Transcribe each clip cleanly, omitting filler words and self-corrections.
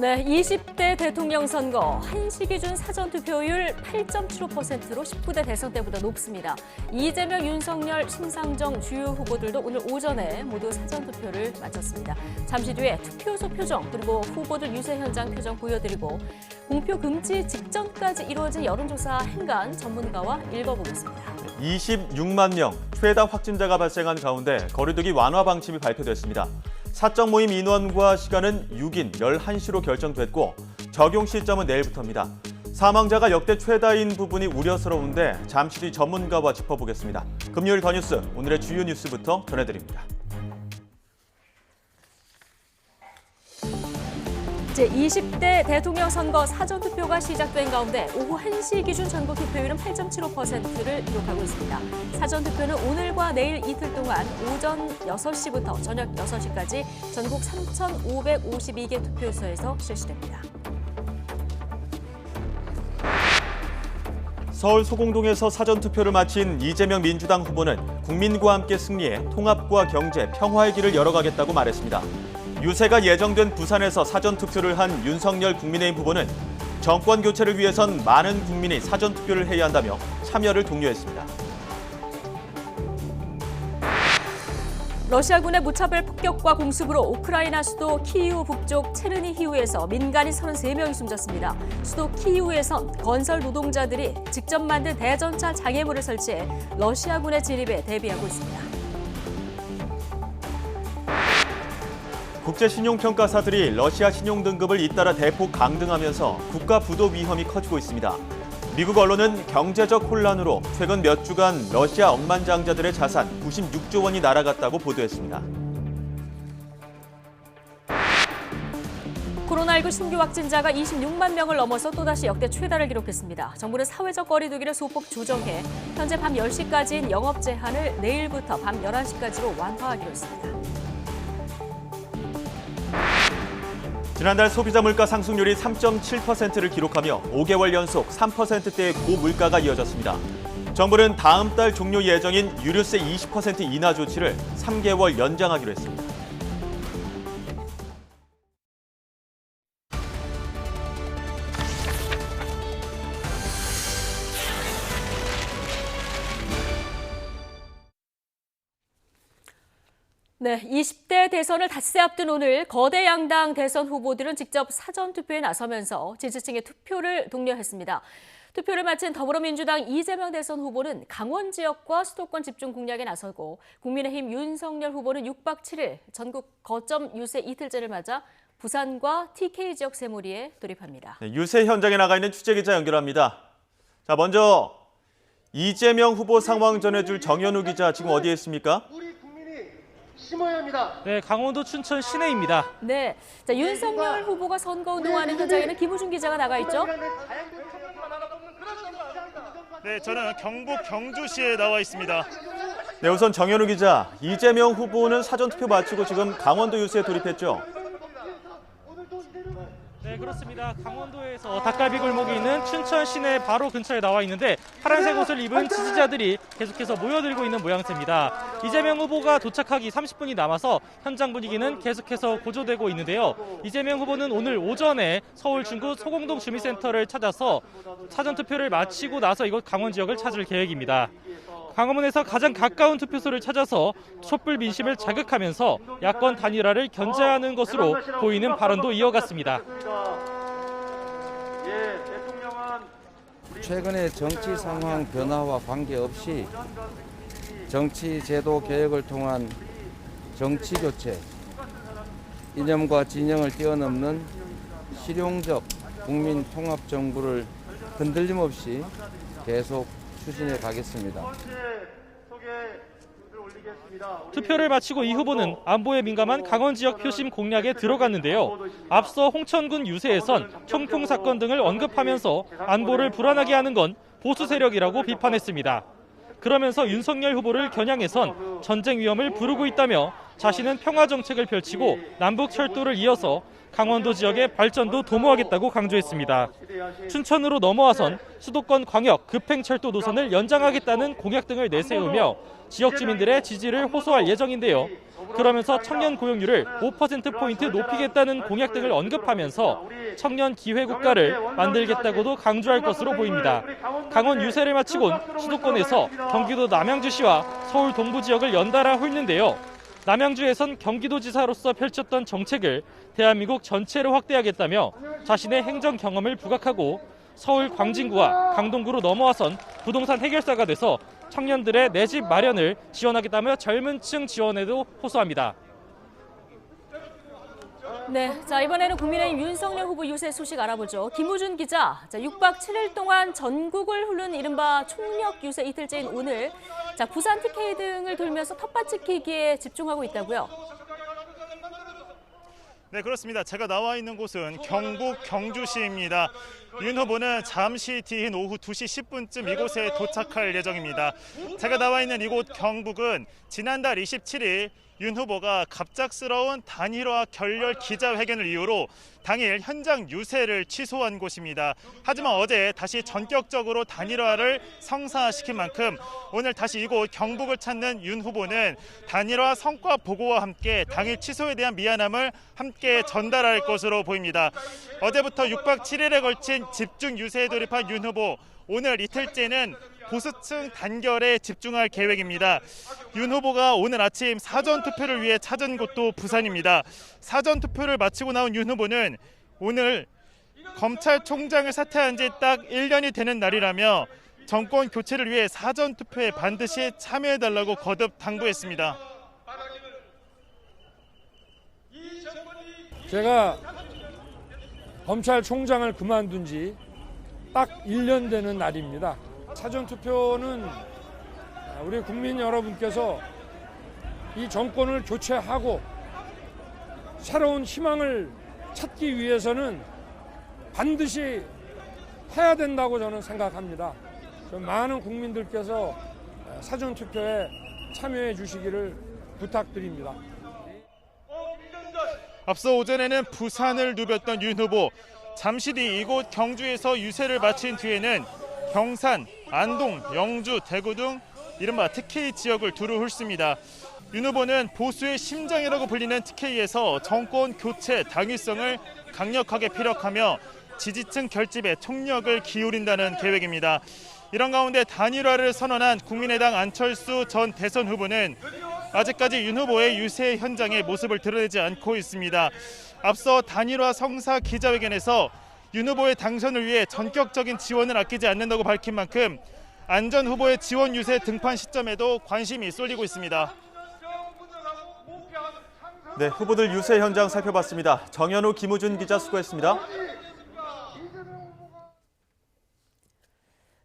네, 20대 대통령 선거 한시 기준 사전 투표율 8.75%로 19대 대선 때보다 높습니다. 이재명, 윤석열, 심상정 주요 후보들도 오늘 오전에 모두 사전 투표를 마쳤습니다. 잠시 뒤에 투표소 표정 그리고 후보들 유세 현장 표정 보여드리고 공표 금지 직전까지 이루어진 여론조사 행간 전문가와 읽어보겠습니다. 26만 명 최다 확진자가 발생한 가운데 거리두기 완화 방침이 발표됐습니다. 사적 모임 인원과 시간은 6인 11시로 결정됐고 적용 시점은 내일부터입니다. 사망자가 역대 최다인 부분이 우려스러운데 잠시 뒤 전문가와 짚어보겠습니다. 금요일 더 뉴스, 오늘의 주요 뉴스부터 전해드립니다. 제20대 대통령 선거 사전투표가 시작된 가운데 오후 1시 기준 전국 투표율은 8.75%를 기록하고 있습니다. 사전투표는 오늘과 내일 이틀 동안 오전 6시부터 저녁 6시까지 전국 3,552개 투표소에서 실시됩니다. 서울 소공동에서 사전투표를 마친 이재명 민주당 후보는 국민과 함께 승리해 통합과 경제, 평화의 길을 열어가겠다고 말했습니다. 유세가 예정된 부산에서 사전투표를 한 윤석열 국민의힘 후보는 정권 교체를 위해선 많은 국민이 사전투표를 해야 한다며 참여를 독려했습니다. 러시아군의 무차별 폭격과 공습으로 우크라이나 수도 키이우 북쪽 체르니히우에서 민간인 33명이 숨졌습니다. 수도 키이우에선 건설 노동자들이 직접 만든 대전차 장애물을 설치해 러시아군의 진입에 대비하고 있습니다. 국제신용평가사들이 러시아 신용등급을 잇따라 대폭 강등하면서 국가 부도 위험이 커지고 있습니다. 미국 언론은 경제적 혼란으로 최근 몇 주간 러시아 억만장자들의 자산 96조 원이 날아갔다고 보도했습니다. 코로나19 신규 확진자가 26만 명을 넘어서 또다시 역대 최다를 기록했습니다. 정부는 사회적 거리두기를 소폭 조정해 현재 밤 10시까지인 영업 제한을 내일부터 밤 11시까지로 완화하기로 했습니다. 지난달 소비자 물가 상승률이 3.7%를 기록하며 5개월 연속 3%대의 고물가가 이어졌습니다. 정부는 다음 달 종료 예정인 유류세 20% 인하 조치를 3개월 연장하기로 했습니다. 네, 20대 대선을 닷새 앞둔 오늘 거대 양당 대선 후보들은 직접 사전투표에 나서면서 지지층의 투표를 독려했습니다. 투표를 마친 더불어민주당 이재명 대선 후보는 강원 지역과 수도권 집중 공략에 나서고 국민의힘 윤석열 후보는 6박 7일 전국 거점 유세 이틀째를 맞아 부산과 TK 지역 세무리에 돌입합니다. 네, 유세 현장에 나가 있는 취재기자 연결합니다. 자, 먼저 이재명 후보 상황 전해줄 정현우 기자 지금 어디에 있습니까? 심어야 합니다. 네, 강원도 춘천 시내입니다. 네, 자, 윤석열 후보가 선거운동하는 현장에는 김우중 기자가 나가 있죠. 네, 저는 경북 경주시에 나와 있습니다. 네, 우선 정현우 기자, 이재명 후보는 사전투표 마치고 지금 강원도 유세에 돌입했죠? 네, 그렇습니다. 강원도에서 닭갈비 골목이 있는 춘천 시내 바로 근처에 나와 있는데 파란색 옷을 입은 지지자들이 계속해서 모여들고 있는 모양새입니다. 이재명 후보가 도착하기 30분이 남아서 현장 분위기는 계속해서 고조되고 있는데요. 이재명 후보는 오늘 오전에 서울 중구 소공동 주민센터를 찾아서 사전투표를 마치고 나서 이곳 강원 지역을 찾을 계획입니다. 광화문에서 가장 가까운 투표소를 찾아서 촛불 민심을 자극하면서 야권 단일화를 견제하는 것으로 보이는 발언도 이어갔습니다. 최근의 정치 상황 변화와 관계없이 정치 제도 개혁을 통한 정치 교체, 이념과 진영을 뛰어넘는 실용적 국민 통합 정부를 흔들림 없이 계속 추진해 가겠습니다. 투표를 마치고 이 후보는 안보에 민감한 강원 지역 표심 공략에 들어갔는데요. 앞서 홍천군 유세에선 총풍 사건 등을 언급하면서 안보를 불안하게 하는 건 보수 세력이라고 비판했습니다. 그러면서 윤석열 후보를 겨냥해선 전쟁 위험을 부르고 있다며 자신은 평화 정책을 펼치고 남북 철도를 이어서 강원도 지역의 발전도 도모하겠다고 강조했습니다. 춘천으로 넘어와선 수도권 광역 급행철도 노선을 연장하겠다는 공약 등을 내세우며 지역 주민들의 지지를 호소할 예정인데요. 그러면서 청년 고용률을 5%포인트 높이겠다는 공약 등을 언급하면서 청년 기회 국가를 만들겠다고도 강조할 것으로 보입니다. 강원 유세를 마치곤 수도권에서 경기도 남양주시와 서울 동부 지역을 연달아 훑는데요. 남양주에선 경기도지사로서 펼쳤던 정책을 대한민국 전체로 확대하겠다며 자신의 행정 경험을 부각하고 서울 광진구와 강동구로 넘어와선 부동산 해결사가 돼서 청년들의 내 집 마련을 지원하겠다며 젊은 층 지원에도 호소합니다. 네, 자 이번에는 국민의힘 윤석열 후보 유세 소식 알아보죠. 김우준 기자, 6박 7일 동안 전국을 흐른 이른바 총력 유세 이틀째인 오늘, 부산 TK 등을 돌면서 텃밭지키기에 집중하고 있다고요. 네, 그렇습니다. 제가 나와 있는 곳은 경북 경주시입니다. 윤 후보는 잠시 뒤인 오후 2시 10분쯤 이곳에 도착할 예정입니다. 제가 나와 있는 이곳 경북은 지난달 27일 윤 후보가 갑작스러운 단일화 결렬 기자회견을 이유로 당일 현장 유세를 취소한 곳입니다. 하지만 어제 다시 전격적으로 단일화를 성사시킨 만큼 오늘 다시 이곳 경북을 찾는 윤 후보는 단일화 성과 보고와 함께 당일 취소에 대한 미안함을 함께 전달할 것으로 보입니다. 어제부터 6박 7일에 걸친 집중 유세에 돌입한 윤 후보, 오늘 이틀째는 보수층 단결에 집중할 계획입니다. 윤 후보가 오늘 아침 사전투표를 위해 찾은 곳도 부산입니다. 사전투표를 마치고 나온 윤 후보는 오늘 검찰총장을 사퇴한 지 딱 1년이 되는 날이라며 정권 교체를 위해 사전투표에 반드시 참여해달라고 거듭 당부했습니다. 제가 검찰총장을 그만둔 지 딱 1년 되는 날입니다. 사전투표는 우리 국민 여러분께서 이 정권을 교체하고 새로운 희망을 찾기 위해서는 반드시 해야 된다고 저는 생각합니다. 많은 국민들께서 사전투표에 참여해 주시기를 부탁드립니다. 앞서 오전에는 부산을 누볐던 윤 후보, 잠시 뒤 이곳 경주에서 유세를 마친 뒤에는 경산, 안동, 영주, 대구 등 이른바 TK 지역을 두루 훑습니다. 윤 후보는 보수의 심장이라고 불리는 TK에서 정권 교체 당위성을 강력하게 피력하며 지지층 결집에 총력을 기울인다는 계획입니다. 이런 가운데 단일화를 선언한 국민의당 안철수 전 대선 후보는 아직까지 윤 후보의 유세 현장의 모습을 드러내지 않고 있습니다. 앞서 단일화 성사 기자회견에서 윤 후보의 당선을 위해 전격적인 지원을 아끼지 않는다고 밝힌 만큼 안 전 후보의 지원 유세 등판 시점에도 관심이 쏠리고 있습니다. 네, 후보들 유세 현장 살펴봤습니다. 정현우, 김우준 기자 수고했습니다.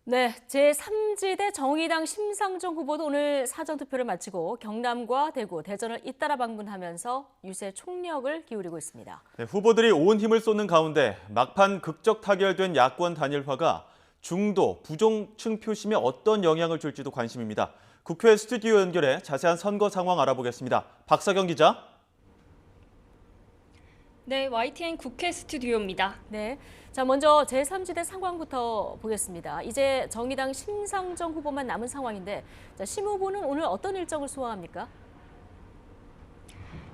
네, 제3지대 정의당 심상정 후보도 오늘 사전투표를 마치고 경남과 대구, 대전을 잇따라 방문하면서 유세 총력을 기울이고 있습니다. 네, 후보들이 온 힘을 쏟는 가운데 막판 극적 타결된 야권 단일화가 중도, 부정층 표심에 어떤 영향을 줄지도 관심입니다. 국회 스튜디오 연결해 자세한 선거 상황 알아보겠습니다. 박사경 기자. 네, YTN 국회 스튜디오입니다. 네, 자 먼저 제3지대 상황부터 보겠습니다. 이제 정의당 심상정 후보만 남은 상황인데, 심 후보는 오늘 어떤 일정을 소화합니까?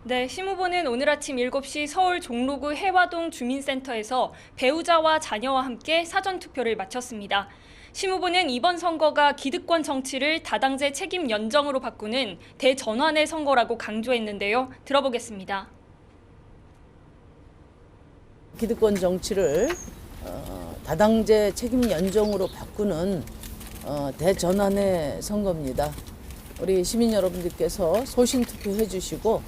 네, 심 후보는 오늘 아침 7시 서울 종로구 해화동 주민센터에서 배우자와 자녀와 함께 사전투표를 마쳤습니다. 심 후보는 이번 선거가 기득권 정치를 다당제 책임 연정으로 바꾸는 대전환의 선거라고 강조했는데요. 들어보겠습니다. 기득권 정치를 다당제 책임 연정으로 바꾸는 대전환의 선거입니다. 우리 시민 여러분들께서 소신 투표해 주시고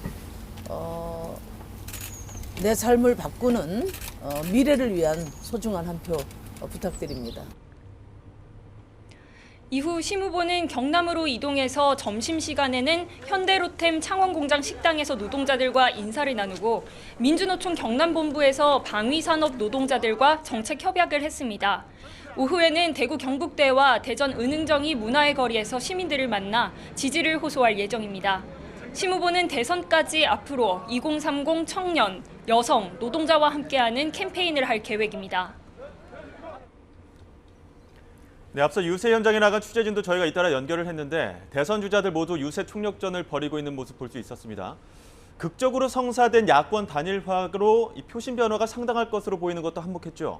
내 삶을 바꾸는 미래를 위한 소중한 한 표 부탁드립니다. 이후 심 후보는 경남으로 이동해서 점심시간에는 현대로템 창원공장 식당에서 노동자들과 인사를 나누고 민주노총 경남본부에서 방위산업 노동자들과 정책 협약을 했습니다. 오후에는 대구 경북대와 대전 은흥정이 문화의 거리에서 시민들을 만나 지지를 호소할 예정입니다. 심 후보는 대선까지 앞으로 2030 청년, 여성, 노동자와 함께하는 캠페인을 할 계획입니다. 네, 앞서 유세 현장에 나간 취재진도 저희가 잇따라 연결을 했는데 대선 주자들 모두 유세 총력전을 벌이고 있는 모습 볼 수 있었습니다. 극적으로 성사된 야권 단일화로 이 표심 변화가 상당할 것으로 보이는 것도 한몫했죠.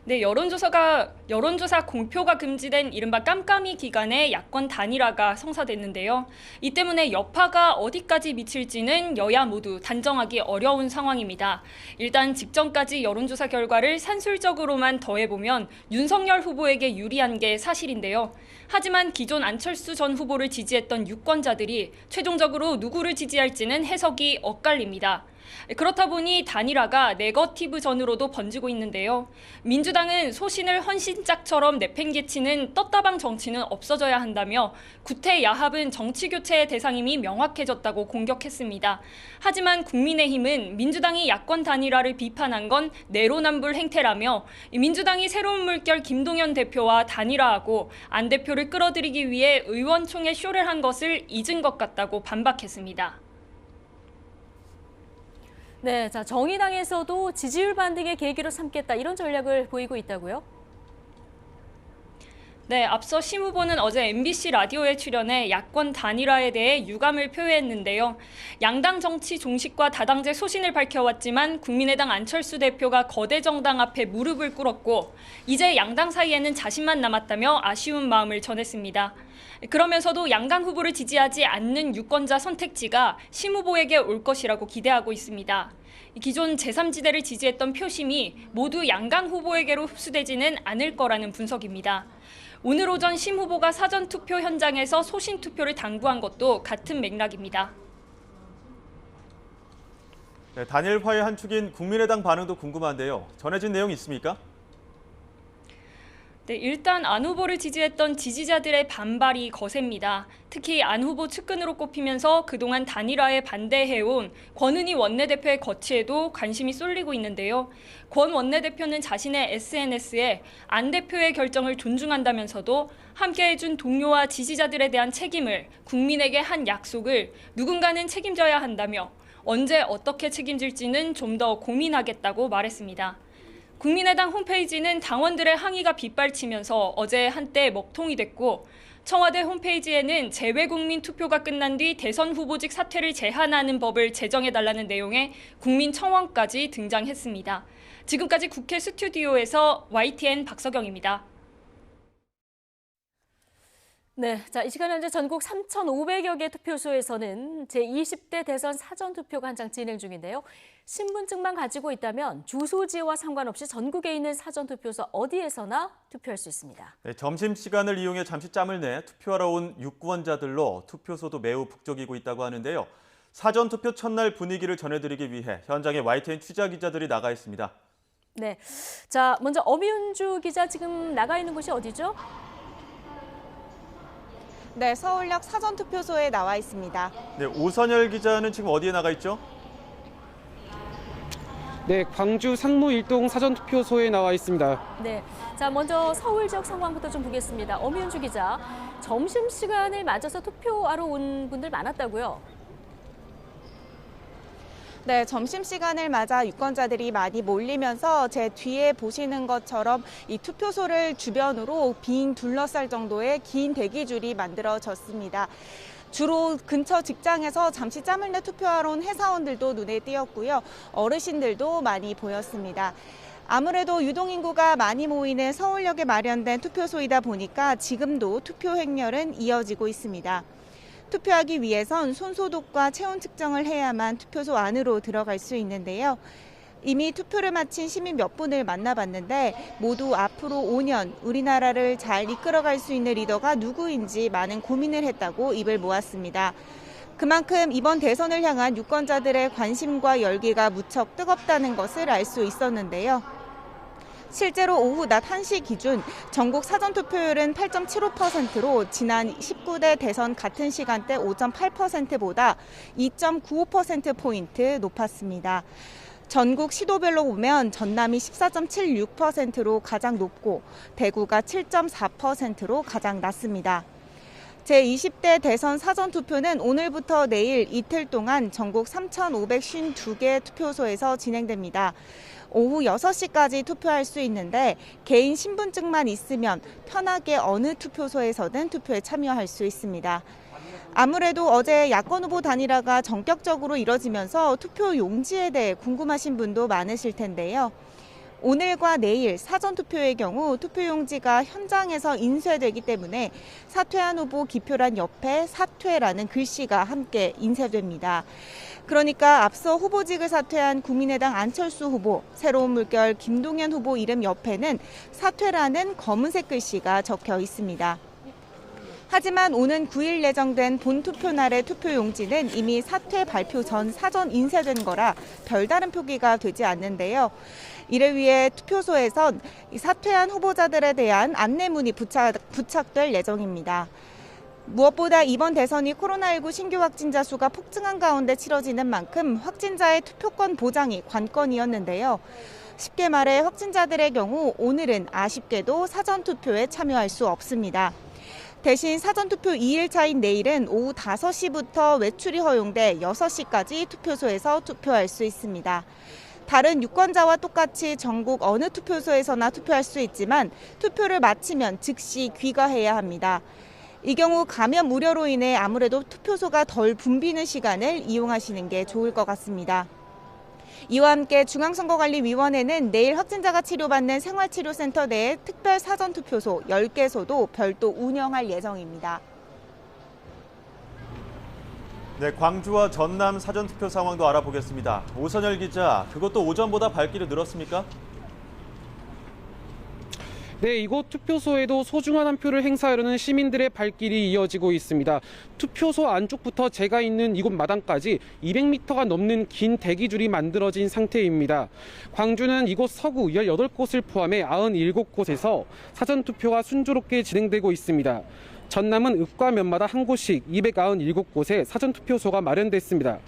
네, 여론조사 공표가 금지된 이른바 깜깜이 기간에 야권 단일화가 성사됐는데요. 이 때문에 여파가 어디까지 미칠지는 여야 모두 단정하기 어려운 상황입니다. 일단 직전까지 여론조사 결과를 산술적으로만 더해보면 윤석열 후보에게 유리한 게 사실인데요. 하지만 기존 안철수 전 후보를 지지했던 유권자들이 최종적으로 누구를 지지할지는 해석이 엇갈립니다. 그렇다 보니 단일화가 네거티브 전으로도 번지고 있는데요. 민주당은 소신을 헌신짝처럼 내팽개치는 떴다방 정치는 없어져야 한다며 구태 야합은 정치 교체의 대상임이 명확해졌다고 공격했습니다. 하지만 국민의힘은 민주당이 야권 단일화를 비판한 건 내로남불 행태라며 민주당이 새로운 물결 김동연 대표와 단일화하고 안 대표를 끌어들이기 위해 의원총회 쇼를 한 것을 잊은 것 같다고 반박했습니다. 네, 자, 정의당에서도 지지율 반등의 계기로 삼겠다 이런 전략을 보이고 있다고요? 네, 앞서 심 후보는 어제 MBC 라디오에 출연해 야권 단일화에 대해 유감을 표했는데요. 양당 정치 종식과 다당제 소신을 밝혀왔지만 국민의당 안철수 대표가 거대 정당 앞에 무릎을 꿇었고 이제 양당 사이에는 자신만 남았다며 아쉬운 마음을 전했습니다. 그러면서도 양강 후보를 지지하지 않는 유권자 선택지가 심 후보에게 올 것이라고 기대하고 있습니다. 기존 제3지대를 지지했던 표심이 모두 양강 후보에게로 흡수되지는 않을 거라는 분석입니다. 오늘 오전 심 후보가 사전투표 현장에서 소신투표를 당부한 것도 같은 맥락입니다. 네, 단일화의 한 축인 국민의당 반응도 궁금한데요. 전해진 내용이 있습니까? 네, 일단 안 후보를 지지했던 지지자들의 반발이 거셉니다. 특히 안 후보 측근으로 꼽히면서 그동안 단일화에 반대해온 권은희 원내대표의 거취에도 관심이 쏠리고 있는데요. 권 원내대표는 자신의 SNS에 안 대표의 결정을 존중한다면서도 함께해준 동료와 지지자들에 대한 책임을 국민에게 한 약속을 누군가는 책임져야 한다며 언제 어떻게 책임질지는 좀 더 고민하겠다고 말했습니다. 국민의당 홈페이지는 당원들의 항의가 빗발치면서 어제 한때 먹통이 됐고 청와대 홈페이지에는 재외국민 투표가 끝난 뒤 대선 후보직 사퇴를 제한하는 법을 제정해달라는 내용의 국민청원까지 등장했습니다. 지금까지 국회 스튜디오에서 YTN 박서경입니다. 네, 자, 이 시간 현재 전국 3,500여 개 투표소에서는 제20대 대선 사전투표가 한창 진행 중인데요. 신분증만 가지고 있다면 주소지와 상관없이 전국에 있는 사전투표소 어디에서나 투표할 수 있습니다. 네, 점심시간을 이용해 잠시 짬을 내 투표하러 온 유권자들로 투표소도 매우 북적이고 있다고 하는데요. 사전투표 첫날 분위기를 전해드리기 위해 현장에 YTN 취재기자들이 나가 있습니다. 네, 자, 먼저 엄윤주 기자 지금 나가 있는 곳이 어디죠? 네, 서울역 사전투표소에 나와 있습니다. 네, 오선열 기자는 지금 어디에 나가 있죠? 네, 광주 상무 1동 사전투표소에 나와 있습니다. 네, 자, 먼저 서울 지역 상황부터 좀 보겠습니다. 엄윤주 기자, 점심시간을 맞아서 투표하러 온 분들 많았다고요? 네, 점심시간을 맞아 유권자들이 많이 몰리면서 제 뒤에 보시는 것처럼 이 투표소를 주변으로 빙 둘러쌀 정도의 긴 대기줄이 만들어졌습니다. 주로 근처 직장에서 잠시 짬을 내 투표하러 온 회사원들도 눈에 띄었고요. 어르신들도 많이 보였습니다. 아무래도 유동인구가 많이 모이는 서울역에 마련된 투표소이다 보니까 지금도 투표 행렬은 이어지고 있습니다. 투표하기 위해선 손소독과 체온 측정을 해야만 투표소 안으로 들어갈 수 있는데요. 이미 투표를 마친 시민 몇 분을 만나봤는데 모두 앞으로 5년 우리나라를 잘 이끌어갈 수 있는 리더가 누구인지 많은 고민을 했다고 입을 모았습니다. 그만큼 이번 대선을 향한 유권자들의 관심과 열기가 무척 뜨겁다는 것을 알 수 있었는데요. 실제로 오후 낮 1시 기준 전국 사전투표율은 8.75%로 지난 19대 대선 같은 시간대 5.8%보다 2.95%포인트 높았습니다. 전국 시도별로 보면 전남이 14.76%로 가장 높고 대구가 7.4%로 가장 낮습니다. 제20대 대선 사전투표는 오늘부터 내일 이틀 동안 전국 3,552개 투표소에서 진행됩니다. 오후 6시까지 투표할 수 있는데 개인 신분증만 있으면 편하게 어느 투표소에서든 투표에 참여할 수 있습니다. 아무래도 어제 야권 후보 단일화가 전격적으로 이뤄지면서 투표 용지에 대해 궁금하신 분도 많으실 텐데요. 오늘과 내일 사전투표의 경우 투표용지가 현장에서 인쇄되기 때문에 사퇴한 후보 기표란 옆에 사퇴라는 글씨가 함께 인쇄됩니다. 그러니까 앞서 후보직을 사퇴한 국민의당 안철수 후보, 새로운 물결 김동연 후보 이름 옆에는 사퇴라는 검은색 글씨가 적혀 있습니다. 하지만 오는 9일 예정된 본투표 날의 투표용지는 이미 사퇴 발표 전 사전 인쇄된 거라 별다른 표기가 되지 않는데요. 이를 위해 투표소에선 사퇴한 후보자들에 대한 안내문이 부착될 예정입니다. 무엇보다 이번 대선이 코로나19 신규 확진자 수가 폭증한 가운데 치러지는 만큼 확진자의 투표권 보장이 관건이었는데요. 쉽게 말해 확진자들의 경우 오늘은 아쉽게도 사전투표에 참여할 수 없습니다. 대신 사전투표 2일차인 내일은 오후 5시부터 외출이 허용돼 6시까지 투표소에서 투표할 수 있습니다. 다른 유권자와 똑같이 전국 어느 투표소에서나 투표할 수 있지만 투표를 마치면 즉시 귀가해야 합니다. 이 경우 감염 우려로 인해 아무래도 투표소가 덜 붐비는 시간을 이용하시는 게 좋을 것 같습니다. 이와 함께 중앙선거관리위원회는 내일 확진자가 치료받는 생활치료센터 내에 특별 사전투표소 10개소도 별도 운영할 예정입니다. 네, 광주와 전남 사전투표 상황도 알아보겠습니다. 오선열 기자, 그것도 오전보다 발길이 늘었습니까? 네, 이곳 투표소에도 소중한 한 표를 행사하려는 시민들의 발길이 이어지고 있습니다. 투표소 안쪽부터 제가 있는 이곳 마당까지 200m가 넘는 긴 대기줄이 만들어진 상태입니다. 광주는 이곳 서구 18곳을 포함해 97곳에서 사전투표가 순조롭게 진행되고 있습니다. 전남은 읍과 면마다 한 곳씩 297곳에 사전투표소가 마련됐습니다.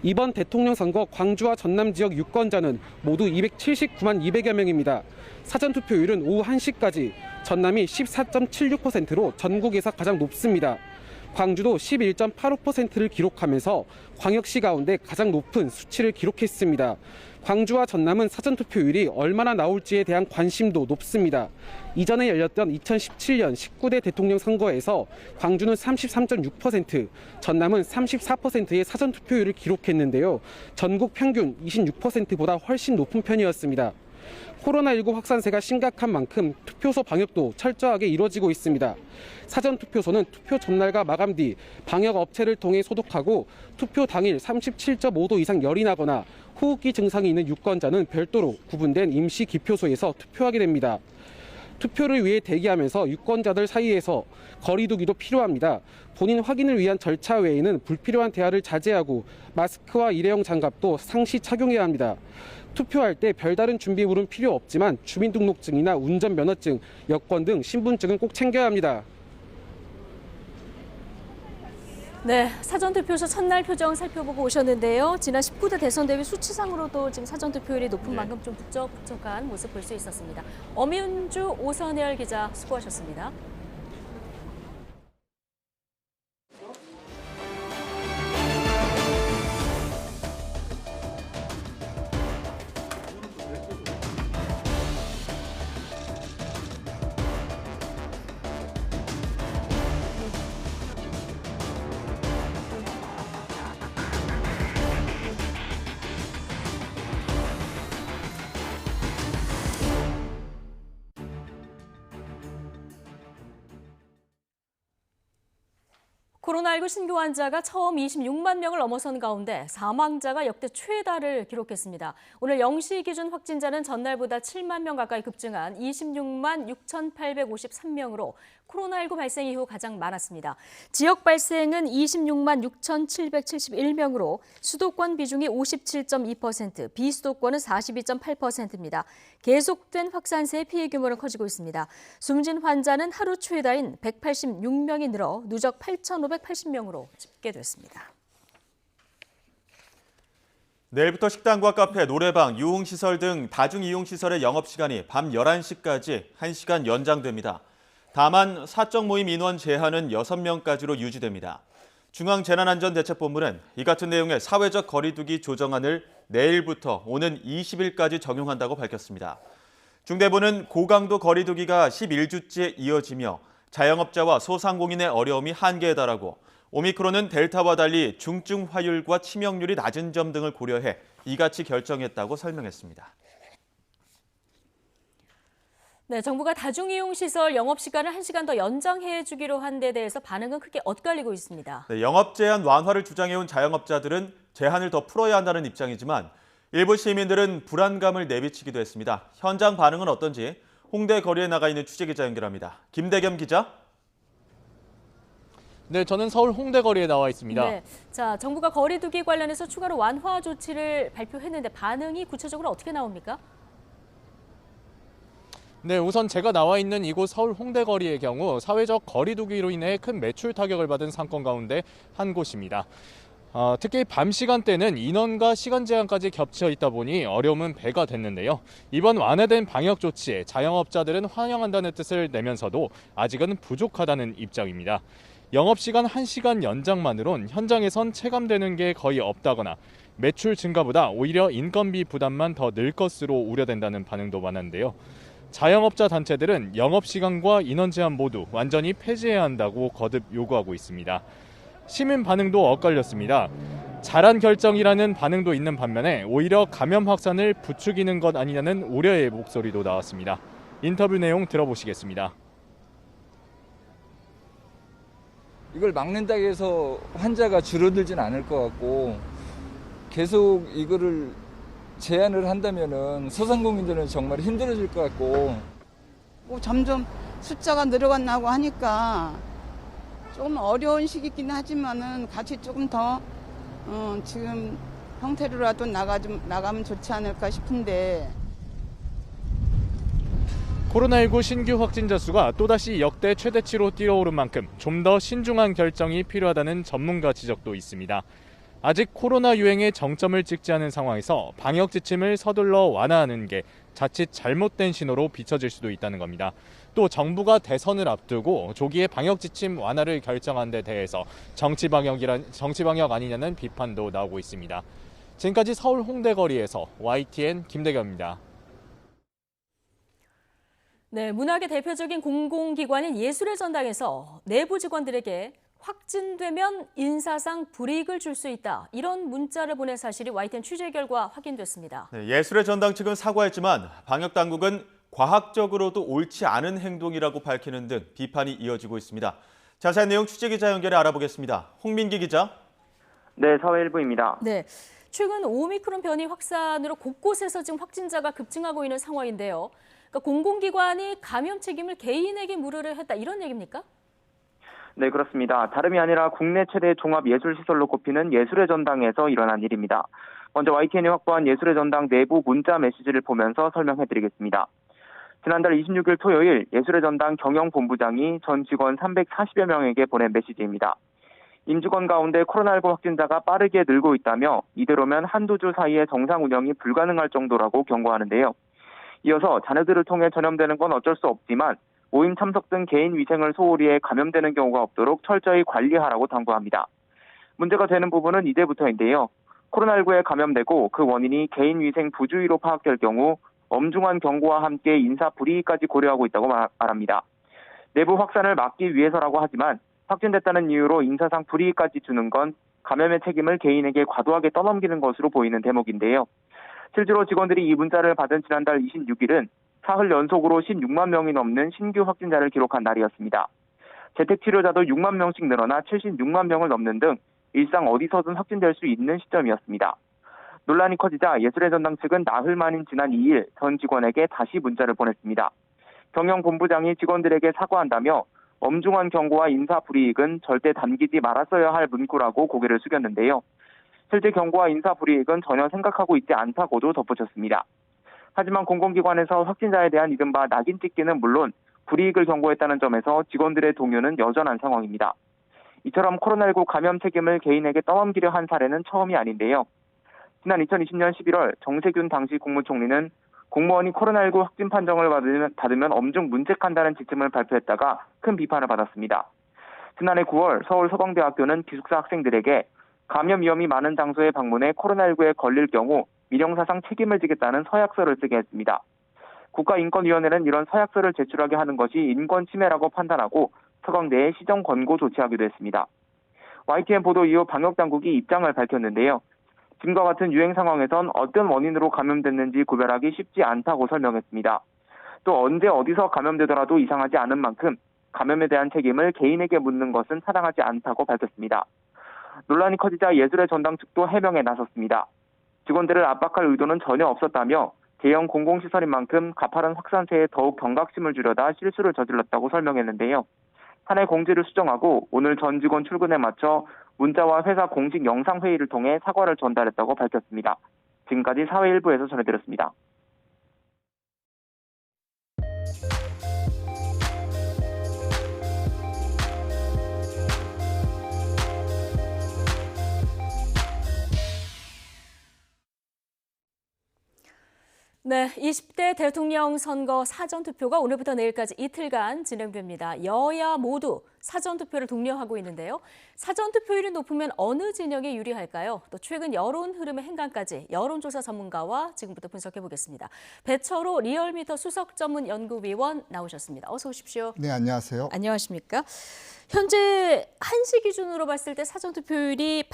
이번 대통령 선거 광주와 전남 지역 유권자는 모두 279만 200여 명입니다. 사전투표율은 오후 1시까지 전남이 14.76%로 전국에서 가장 높습니다. 광주도 11.85%를 기록하면서 광역시 가운데 가장 높은 수치를 기록했습니다. 광주와 전남은 사전투표율이 얼마나 나올지에 대한 관심도 높습니다. 이전에 열렸던 2017년 19대 대통령 선거에서 광주는 33.6%, 전남은 34%의 사전투표율을 기록했는데요. 전국 평균 26%보다 훨씬 높은 편이었습니다. 코로나19 확산세가 심각한 만큼 투표소 방역도 철저하게 이루어지고 있습니다. 사전투표소는 투표 전날과 마감 뒤 방역업체를 통해 소독하고 투표 당일 37.5도 이상 열이 나거나 호흡기 증상이 있는 유권자는 별도로 구분된 임시 기표소에서 투표하게 됩니다. 투표를 위해 대기하면서 유권자들 사이에서 거리 두기도 필요합니다. 본인 확인을 위한 절차 외에는 불필요한 대화를 자제하고 마스크와 일회용 장갑도 상시 착용해야 합니다. 투표할 때 별다른 준비물은 필요 없지만 주민등록증이나 운전면허증, 여권 등 신분증은 꼭 챙겨야 합니다. 네, 사전투표소 첫날 표정 살펴보고 오셨는데요. 지난 19대 대선 대비 수치상으로도 지금 사전투표율이 높은 만큼 좀 북적북적한 모습 볼 수 있었습니다. 엄윤주, 오선열 기자 수고하셨습니다. 코로나19 신규 환자가 처음 26만 명을 넘어선 가운데 사망자가 역대 최다를 기록했습니다. 오늘 0시 기준 확진자는 전날보다 7만 명 가까이 급증한 26만 6,853명으로 코로나19 발생 이후 가장 많았습니다. 지역 발생은 26만 6,771명으로 수도권 비중이 57.2%, 비수도권은 42.8%입니다. 계속된 확산세의 피해 규모는 커지고 있습니다. 숨진 환자는 하루 최다인 186명이 늘어 누적 8,580명으로 집계됐습니다. 내일부터 식당과 카페, 노래방, 유흥시설 등 다중이용시설의 영업시간이 밤 11시까지 1시간 연장됩니다. 다만 사적 모임 인원 제한은 6명까지로 유지됩니다. 중앙재난안전대책본부는 이 같은 내용의 사회적 거리두기 조정안을 내일부터 오는 20일까지 적용한다고 밝혔습니다. 중대본은 고강도 거리두기가 11주째 이어지며 자영업자와 소상공인의 어려움이 한계에 달하고 오미크론은 델타와 달리 중증 화율과 치명률이 낮은 점 등을 고려해 이같이 결정했다고 설명했습니다. 네, 정부가 다중이용시설 영업시간을 1시간 더 연장해 주기로 한 데 대해서 반응은 크게 엇갈리고 있습니다. 네, 영업 제한 완화를 주장해온 자영업자들은 제한을 더 풀어야 한다는 입장이지만 일부 시민들은 불안감을 내비치기도 했습니다. 현장 반응은 어떤지 홍대 거리에 나가 있는 취재기자 연결합니다. 김대겸 기자. 네, 저는 서울 홍대 거리에 나와 있습니다. 네, 자, 정부가 거리두기 관련해서 추가로 완화 조치를 발표했는데 반응이 구체적으로 어떻게 나옵니까? 네, 우선 제가 나와 있는 이곳 서울 홍대 거리의 경우 사회적 거리두기로 인해 큰 매출 타격을 받은 상권 가운데 한 곳입니다. 특히 밤 시간대는 인원과 시간 제한까지 겹쳐 있다 보니 어려움은 배가 됐는데요. 이번 완화된 방역 조치에 자영업자들은 환영한다는 뜻을 내면서도 아직은 부족하다는 입장입니다. 영업시간 1시간 연장만으론 현장에선 체감되는 게 거의 없다거나 매출 증가보다 오히려 인건비 부담만 더 늘 것으로 우려된다는 반응도 많았는데요. 자영업자 단체들은 영업시간과 인원 제한 모두 완전히 폐지해야 한다고 거듭 요구하고 있습니다. 시민 반응도 엇갈렸습니다. 잘한 결정이라는 반응도 있는 반면에 오히려 감염 확산을 부추기는 것 아니냐는 우려의 목소리도 나왔습니다. 인터뷰 내용 들어보시겠습니다. 이걸 막는다고 해서 환자가 줄어들진 않을 것 같고 계속 이거를 제한을 한다면은 소상공인들은 정말 힘들어질 것 같고 점점 숫자가 늘어간다고 하니까 조금 어려운 시기긴 하지만은 같이 조금 더 지금 형태로라도 나가면 좋지 않을까 싶은데 코로나19 신규 확진자 수가 또다시 역대 최대치로 뛰어오른 만큼 좀 더 신중한 결정이 필요하다는 전문가 지적도 있습니다. 아직 코로나 유행의 정점을 찍지 않은 상황에서 방역 지침을 서둘러 완화하는 게 자칫 잘못된 신호로 비춰질 수도 있다는 겁니다. 또 정부가 대선을 앞두고 조기에 방역 지침 완화를 결정한 데 대해서 정치 방역 아니냐는 비판도 나오고 있습니다. 지금까지 서울 홍대 거리에서 YTN 김대겸입니다. 네, 문학의 대표적인 공공기관인 예술의 전당에서 내부 직원들에게 확진되면 인사상 불이익을 줄 수 있다. 이런 문자를 보낸 사실이 YTN 취재 결과 확인됐습니다. 네, 예술의 전당 측은 사과했지만 방역당국은 과학적으로도 옳지 않은 행동이라고 밝히는 등 비판이 이어지고 있습니다. 자세한 내용 취재기자 연결해 알아보겠습니다. 홍민기 기자. 네, 사회일보입니다. 네, 최근 오미크론 변이 확산으로 곳곳에서 지금 확진자가 급증하고 있는 상황인데요. 그러니까 공공기관이 감염 책임을 개인에게 물으려 했다. 이런 얘기입니까? 네, 그렇습니다. 다름이 아니라 국내 최대 종합예술시설로 꼽히는 예술의 전당에서 일어난 일입니다. 먼저 YTN이 확보한 예술의 전당 내부 문자 메시지를 보면서 설명해드리겠습니다. 지난달 26일 토요일 예술의 전당 경영본부장이 전 직원 340여 명에게 보낸 메시지입니다. 임직원 가운데 코로나19 확진자가 빠르게 늘고 있다며 이대로면 한두 주 사이에 정상 운영이 불가능할 정도라고 경고하는데요. 이어서 자녀들을 통해 전염되는 건 어쩔 수 없지만 모임 참석 등 개인 위생을 소홀히 해 감염되는 경우가 없도록 철저히 관리하라고 당부합니다. 문제가 되는 부분은 이제부터인데요. 코로나19에 감염되고 그 원인이 개인 위생 부주의로 파악될 경우 엄중한 경고와 함께 인사 불이익까지 고려하고 있다고 말합니다. 내부 확산을 막기 위해서라고 하지만 확진됐다는 이유로 인사상 불이익까지 주는 건 감염의 책임을 개인에게 과도하게 떠넘기는 것으로 보이는 대목인데요. 실제로 직원들이 이 문자를 받은 지난달 26일은 사흘 연속으로 16만 명이 넘는 신규 확진자를 기록한 날이었습니다. 재택치료자도 6만 명씩 늘어나 76만 명을 넘는 등 일상 어디서든 확진될 수 있는 시점이었습니다. 논란이 커지자 예술의 전당 측은 나흘 만인 지난 2일 전 직원에게 다시 문자를 보냈습니다. 경영본부장이 직원들에게 사과한다며 엄중한 경고와 인사 불이익은 절대 담기지 말았어야 할 문구라고 고개를 숙였는데요. 실제 경고와 인사 불이익은 전혀 생각하고 있지 않다고도 덧붙였습니다. 하지만 공공기관에서 확진자에 대한 이른바 낙인 찍기는 물론 불이익을 경고했다는 점에서 직원들의 동요는 여전한 상황입니다. 이처럼 코로나19 감염 책임을 개인에게 떠넘기려 한 사례는 처음이 아닌데요. 지난 2020년 11월 정세균 당시 국무총리는 공무원이 코로나19 확진 판정을 받으면 엄중 문책한다는 지침을 발표했다가 큰 비판을 받았습니다. 지난해 9월 서울 서강대학교는 기숙사 학생들에게 감염 위험이 많은 장소에 방문해 코로나19에 걸릴 경우 민형사상 책임을 지겠다는 서약서를 쓰게 했습니다. 국가인권위원회는 이런 서약서를 제출하게 하는 것이 인권 침해라고 판단하고 서강대에 시정 권고 조치하기도 했습니다. YTN 보도 이후 방역당국이 입장을 밝혔는데요. 지금과 같은 유행 상황에선 어떤 원인으로 감염됐는지 구별하기 쉽지 않다고 설명했습니다. 또 언제 어디서 감염되더라도 이상하지 않은 만큼 감염에 대한 책임을 개인에게 묻는 것은 타당하지 않다고 밝혔습니다. 논란이 커지자 예술의 전당 측도 해명에 나섰습니다. 직원들을 압박할 의도는 전혀 없었다며 대형 공공시설인 만큼 가파른 확산세에 더욱 경각심을 주려다 실수를 저질렀다고 설명했는데요. 한 해 공지를 수정하고 오늘 전 직원 출근에 맞춰 문자와 회사 공식 영상회의를 통해 사과를 전달했다고 밝혔습니다. 지금까지 사회 일부에서 전해드렸습니다. 네, 20대 대통령 선거 사전투표가 오늘부터 내일까지 이틀간 진행됩니다. 여야 모두 사전투표를 독려하고 있는데요. 사전투표율이 높으면 어느 진영에 유리할까요? 또 최근 여론 흐름의 행간까지 여론조사 전문가와 지금부터 분석해 보겠습니다. 배철호 리얼미터 수석 전문 연구위원 나오셨습니다. 어서 오십시오. 네, 안녕하세요. 안녕하십니까? 현재 1시 기준으로 봤을 때 사전투표율이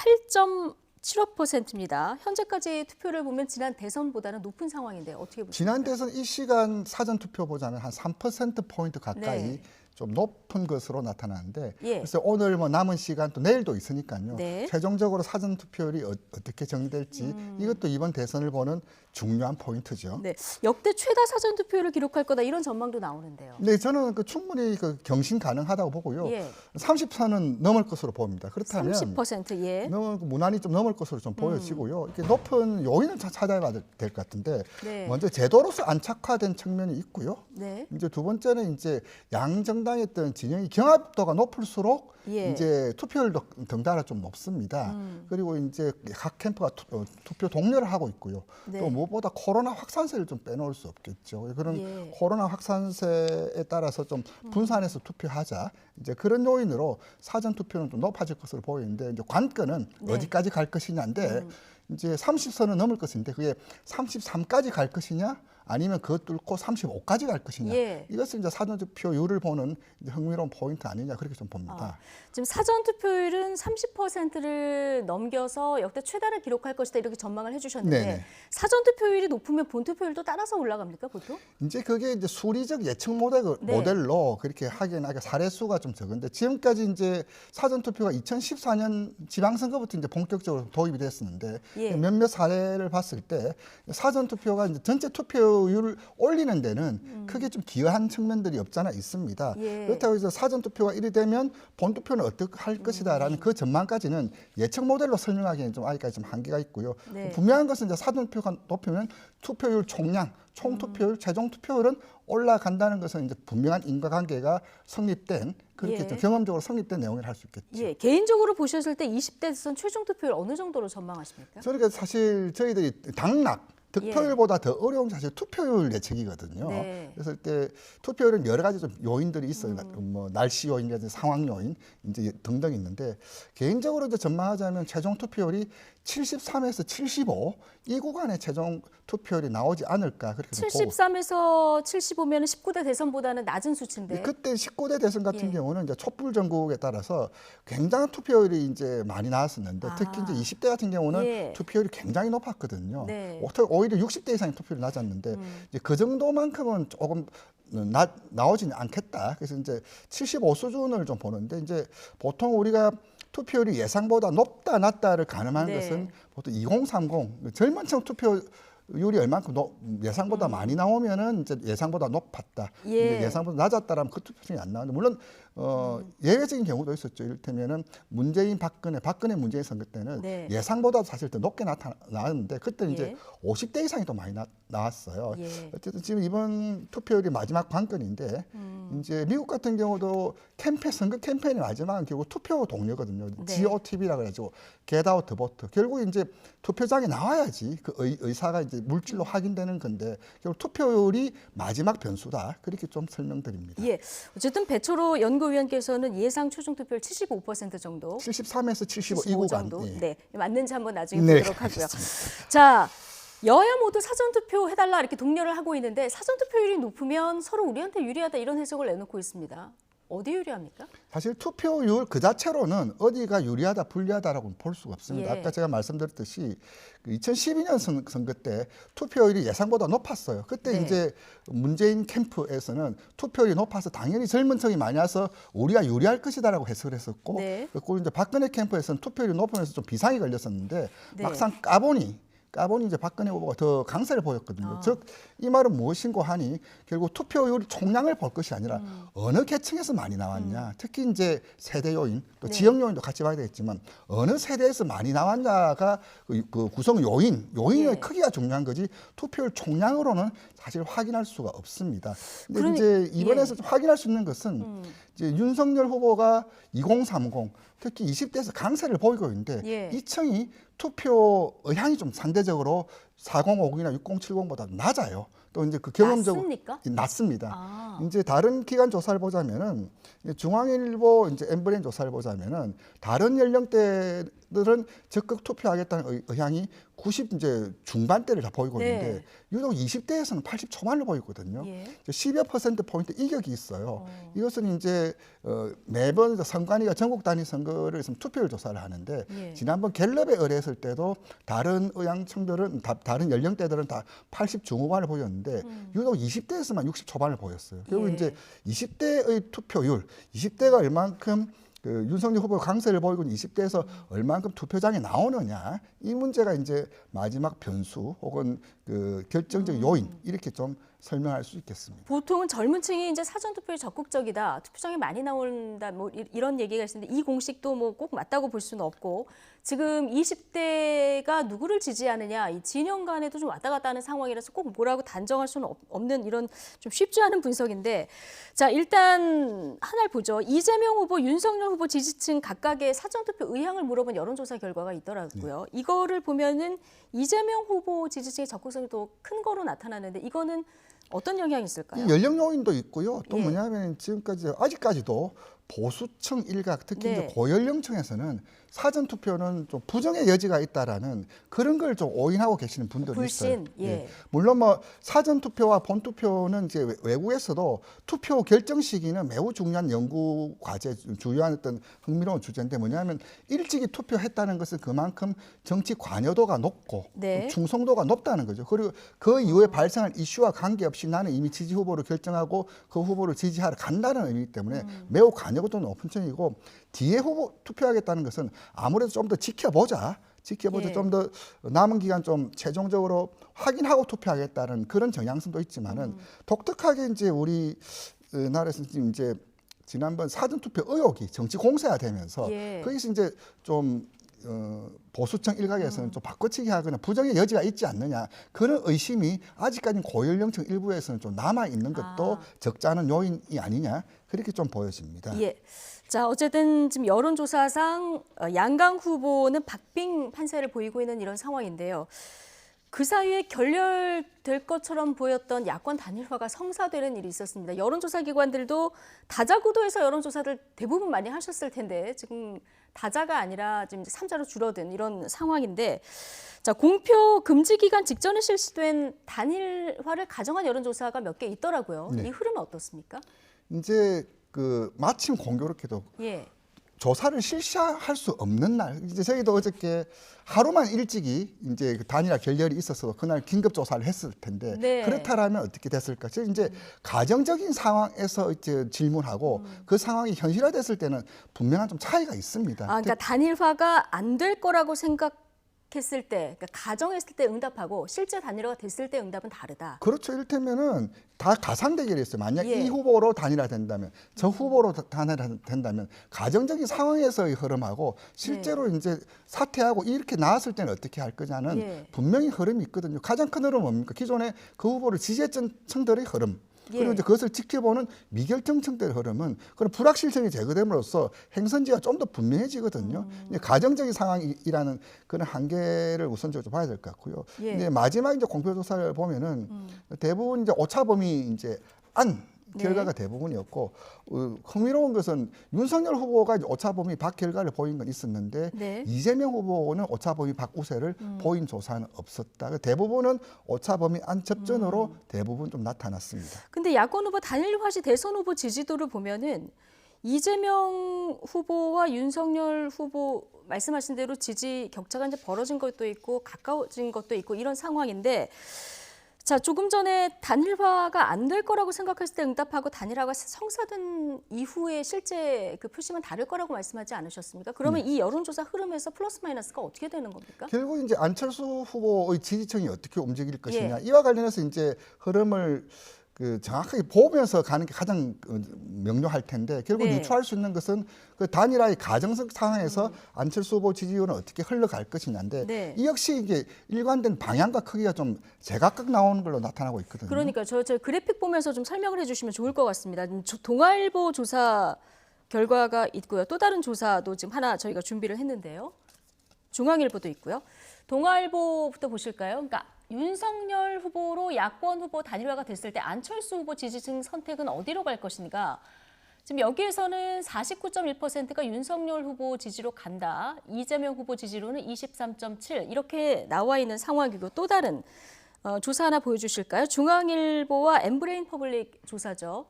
8.75%입니다. 현재까지 투표를 보면 지난 대선보다는 높은 상황인데 어떻게 보십니까? 지난 대선 1시간 사전투표보다는 한 3%포인트 가까이 네. 좀 높은 것으로 나타나는데 예. 그래서 오늘 뭐 남은 시간 또 내일도 있으니까요. 네. 최종적으로 사전투표율이 어떻게 정리될지 이것도 이번 대선을 보는 중요한 포인트죠. 네, 역대 최다 사전투표율을 기록할 거다 이런 전망도 나오는데요. 네, 저는 충분히 경신 가능하다고 보고요. 예. 30선은 넘을 것으로 보입니다. 그렇다면 30% 예. 무난히 좀 넘을 것으로 좀 보여지고요. 이렇게 높은 요인을 찾아봐야 될 것 같은데 네. 먼저 제도로서 안착화된 측면이 있고요. 네. 이제 두 번째는 이제 양정당했던 진영이 경합도가 높을수록 예. 이제 투표율도 덩달아 좀 높습니다. 그리고 이제 각 캠프가 투표 독려를 하고 있고요. 네. 또 무엇보다 코로나 확산세를 좀 빼놓을 수 없겠죠. 그런 예. 코로나 확산세에 따라서 좀 분산해서 투표하자. 이제 그런 요인으로 사전 투표는 좀 높아질 것으로 보이는데 이제 관건은 네. 어디까지 갈 것이냐인데 이제 30선은 넘을 것인데 그게 33까지 갈 것이냐? 아니면 그것 뚫고 35까지 갈 것이냐. 예. 이것은 이제 사전투표율을 보는 이제 흥미로운 포인트 아니냐 그렇게 좀 봅니다. 지금 사전투표율은 30%를 넘겨서 역대 최다를 기록할 것이다 이렇게 전망을 해주셨는데 네네. 사전투표율이 높으면 본투표율도 따라서 올라갑니까 보통? 이제 그게 이제 수리적 예측 네. 모델로 그렇게 하기는 사례 수가 좀 적은데 지금까지 이제 사전투표가 2014년 지방선거부터 이제 본격적으로 도입이 됐었는데 예. 몇몇 사례를 봤을 때 사전투표가 이제 전체 투표율을 올리는 데는 크게 좀 기여한 측면들이 없잖아 있습니다. 예. 그렇다고 해서 사전투표가 이리 되면 본투표는 어떻게 할 것이다라는 그 전망까지는 예측 모델로 설명하기에는 좀 아직까지 좀 한계가 있고요. 네. 분명한 것은 이제 사전투표가 높으면 투표율 총량, 총투표율, 최종 투표율은 올라간다는 것은 이제 분명한 인과관계가 성립된 그렇게 예. 좀 경험적으로 성립된 내용이라 할 수 있겠죠. 예, 개인적으로 보셨을 때 20대 대선 최종 투표율 어느 정도로 전망하십니까? 그러니까 사실 저희들이 당락 득표율보다 더 어려운 게 사실 투표율 예측이거든요. 네. 그래서 때 투표율은 여러 가지 좀 요인들이 있어요. 뭐 날씨 요인이라든지 상황 요인 이제 등등 있는데 개인적으로 이제 전망하자면 최종 투표율이 73에서 75 이 구간에 최종 투표율이 나오지 않을까 그렇게 좀 보고. 73에서 75면 19대 대선보다는 낮은 수치인데. 그때 19대 대선 같은 예. 경우는 이제 촛불 전국에 따라서 굉장한 투표율이 이제 많이 나왔었는데 특히 이제 20대 같은 경우는 예. 투표율이 굉장히 높았거든요. 네. 오히려 60대 이상의 투표율이 낮았는데 이제 그 정도만큼은 조금 나오지는 않겠다. 그래서 이제 75 수준을 좀 보는데 이제 보통 우리가 투표율이 예상보다 높다 낮다를 가늠한 네. 것은 보통 2030 젊은 층 투표율이 얼만큼 예상보다 많이 나오면은 이제 예상보다 높았다. 예. 예상보다 낮았다라면 그 투표율이 안 나오는데 물론 예외적인 경우도 있었죠. 이를테면은 문재인 박근혜 문재인 선거 때는 네. 예상보다 사실 더 높게 나왔는데 그때는 예. 이제 50대 이상이 더 많이 나왔어요. 예. 어쨌든 지금 이번 투표율이 마지막 관건인데 이제 미국 같은 경우도 선거 캠페인의 마지막은 결국 투표 동료거든요. 네. GOTV라 그래가지고 Get Out the Vote. 결국 이제 투표장에 나와야지 그 의사가 이제 물질로 확인되는 건데 결국 투표율이 마지막 변수다. 그렇게 좀 설명드립니다. 예. 어쨌든 배철호 연구위원께서는 예상 최종 투표율 75% 정도. 73에서 75 이 75 구간. 정도. 예. 네. 맞는지 한번 나중에 네, 보도록 하고요. 알겠습니다. 자, 여야 모두 사전 투표 해달라 이렇게 독려를 하고 있는데 사전 투표율이 높으면 서로 우리한테 유리하다 이런 해석을 내놓고 있습니다. 어디 유리합니까? 사실 투표율 그 자체로는 어디가 유리하다 불리하다라고는 볼 수가 없습니다. 예. 아까 제가 말씀드렸듯이 2012년 선거 때 투표율이 예상보다 높았어요. 그때 네. 이제 문재인 캠프에서는 투표율이 높아서 당연히 젊은 층이 많이 와서 우리가 유리할 것이다라고 해석을 했었고, 네. 그리고 이제 박근혜 캠프에서는 투표율이 높으면서 좀 비상이 걸렸었는데 네. 막상 까보니 이제 박근혜 후보가 더 강세를 보였거든요. 즉 이 말은 무엇인고 하니 결국 투표율 총량을 볼 것이 아니라 어느 계층에서 많이 나왔냐, 특히 이제 세대 요인 또 네. 지역 요인도 같이 봐야 되겠지만 어느 세대에서 많이 나왔냐가 그 구성 요인의 예. 크기가 중요한 거지 투표율 총량으로는 사실 확인할 수가 없습니다. 근데 그러니- 이제 이번에서 예. 확인할 수 있는 것은 이제 윤석열 후보가 2030 특히 20대에서 강세를 보이고 있는데 예. 이 층이 투표 의향이 좀 상대적으로 4050이나 6070보다 낮아요. 또 이제 그 경험적으로 낮습니까? 낮습니다. 아. 이제 다른 기관 조사를 보자면은 중앙일보 이제 엠브레인 조사를 보자면은 다른 연령대들은 적극 투표하겠다는 의향이 90 이제 중반대를 다 보이고 네. 있는데 유독 20대에서는 80 초반을 보이거든요. 예. 10여 % 포인트 이격이 있어요. 이것은 이제 매번 선관위가 전국 단위 선거를 했으면 투표율 조사를 하는데 예. 지난번 갤럽에 의뢰했을 때도 다른 의향층들은 다른 연령대들은 다 80 중후반을 보였는데 유독 20대에서만 60 초반을 보였어요. 결국 예. 이제 20대의 투표율, 20대가 얼만큼 그 윤석열 후보 강세를 보이고 있는 20대에서 얼만큼 투표장에 나오느냐 이 문제가 이제 마지막 변수 혹은 그 결정적 요인 이렇게 좀 설명할 수 있겠습니다. 보통은 젊은 층이 이제 사전 투표에 적극적이다, 투표장에 많이 나온다, 뭐 이런 얘기가 있는데 이 공식도 뭐 꼭 맞다고 볼 수는 없고 지금 20대가 누구를 지지하느냐 이 진영 간에도 좀 왔다 갔다 하는 상황이라서 꼭 뭐라고 단정할 수는 없는 이런 좀 쉽지 않은 분석인데 자 일단 하나를 보죠. 이재명 후보, 윤석열 후보 지지층 각각의 사전 투표 의향을 물어본 여론조사 결과가 있더라고요. 이거를 보면은 이재명 후보 지지층의 적극성이 더 큰 거로 나타나는데 이거는 어떤 영향이 있을까요? 이 연령 요인도 있고요. 또 예. 뭐냐면 지금까지 아직까지도 보수층 일각 특히 네. 이제 고연령층에서는 사전 투표는 좀 부정의 여지가 있다라는 그런 걸 좀 오인하고 계시는 분들이 불신, 있어요. 예. 물론 뭐 사전 투표와 본 투표는 이제 외국에서도 투표 결정 시기는 매우 중요한 연구 과제 주요한 어떤 흥미로운 주제인데 뭐냐면 일찍이 투표했다는 것은 그만큼 정치 관여도가 높고 네. 충성도가 높다는 거죠. 그리고 그 이후에 발생한 이슈와 관계없이 나는 이미 지지 후보를 결정하고 그 후보를 지지하러 간다는 의미이기 때문에 매우 관여도도 높은 편이고 뒤에 후보 투표하겠다는 것은 아무래도 좀 더 지켜보자. 예. 좀 더 남은 기간 좀 최종적으로 확인하고 투표하겠다는 그런 정향성도 있지만은 독특하게 이제 우리 나라에서 지금 이제 지난번 사전 투표 의혹이 정치 공세화되면서 예. 거기서 이제 좀 보수층 일각에서는 좀 바꿔치기 하거나 부정의 여지가 있지 않느냐 그런 의심이 아직까지 고연령층 일부에서는 좀 남아 있는 것도 적지 않은 요인이 아니냐 그렇게 좀 보여집니다. 예. 자, 어쨌든 지금 여론조사상 양강 후보는 박빙 판세를 보이고 있는 이런 상황인데요. 그 사이에 결렬될 것처럼 보였던 야권 단일화가 성사되는 일이 있었습니다. 여론조사 기관들도 다자구도에서 여론조사를 대부분 많이 하셨을 텐데 지금 다자가 아니라 지금 3자로 줄어든 이런 상황인데 자, 공표 금지 기간 직전에 실시된 단일화를 가정한 여론조사가 몇 개 있더라고요. 네. 이 흐름은 어떻습니까? 이제 그 마침 공교롭게도 예. 조사를 실시할 수 없는 날, 이제 저희도 어저께 하루만 일찍이 이제 그 단일화 결렬이 있어서 그날 긴급 조사를 했을 텐데 네. 그렇다라면 어떻게 됐을까? 지금 이제 가정적인 상황에서 이제 질문하고 그 상황이 현실화됐을 때는 분명한 좀 차이가 있습니다. 그러니까 단일화가 안 될 거라고 했을 때, 그러니까 가정했을 때 응답하고 실제 단일화가 됐을 때 응답은 다르다. 그렇죠. 이를테면은 다 가상 대결이었어요. 만약 예. 이 후보로 단일화 된다면, 저 후보로 단일화 된다면 가정적인 상황에서의 흐름하고 실제로 이제 사퇴하고 이렇게 나왔을 때는 어떻게 할 거냐는 예. 분명히 흐름이 있거든요. 가장 큰 흐름은 뭡니까? 기존에 그 후보를 지지했던 층들의 흐름. 그리고 예. 이제 그것을 지켜보는 미결정층들의 흐름은 그런 불확실성이 제거됨으로써 행선지가 좀 더 분명해지거든요. 이제 가정적인 상황이라는 그런 한계를 우선적으로 봐야 될 것 같고요. 예. 이제 마지막 이제 공표조사를 보면은 대부분 이제 오차범위 이제 안 결과가 대부분이었고 흥미로운 것은 윤석열 후보가 이제 오차범위 밖 결과를 보인 건 있었는데 네. 이재명 후보는 오차범위 밖 우세를 보인 조사는 없었다. 대부분은 오차범위 안 접전으로 대부분 좀 나타났습니다. 근데 야권 후보 단일화 시 대선 후보 지지도를 보면은 이재명 후보와 윤석열 후보 말씀하신 대로 지지 격차가 이제 벌어진 것도 있고 가까워진 것도 있고 이런 상황인데 자, 조금 전에 단일화가 안 될 거라고 생각했을 때 응답하고 단일화가 성사된 이후에 실제 그 표심은 다를 거라고 말씀하지 않으셨습니까? 그러면 이 여론조사 흐름에서 플러스 마이너스가 어떻게 되는 겁니까? 결국 이제 안철수 후보의 지지층이 어떻게 움직일 것이냐 예. 이와 관련해서 이제 흐름을 정확하게 보면서 가는 게 가장 명료할 텐데 결국 네. 유추할 수 있는 것은 그 단일화의 가정적 상황에서 안철수 후보 지지율은 어떻게 흘러갈 것이냐인데 네. 이 역시 이게 일관된 방향과 크기가 좀 제각각 나오는 걸로 나타나고 있거든요. 그러니까 저 그래픽 보면서 좀 설명을 해주시면 좋을 것 같습니다. 동아일보 조사 결과가 있고요. 또 다른 조사도 지금 하나 저희가 준비를 했는데요. 중앙일보도 있고요. 동아일보부터 보실까요? 그러니까 윤석열 후보로 야권 후보 단일화가 됐을 때 안철수 후보 지지층 선택은 어디로 갈 것인가? 지금 여기에서는 49.1%가 윤석열 후보 지지로 간다. 이재명 후보 지지로는 23.7 이렇게 나와 있는 상황이고 또 다른 조사 하나 보여주실까요? 중앙일보와 엠브레인 퍼블릭 조사죠.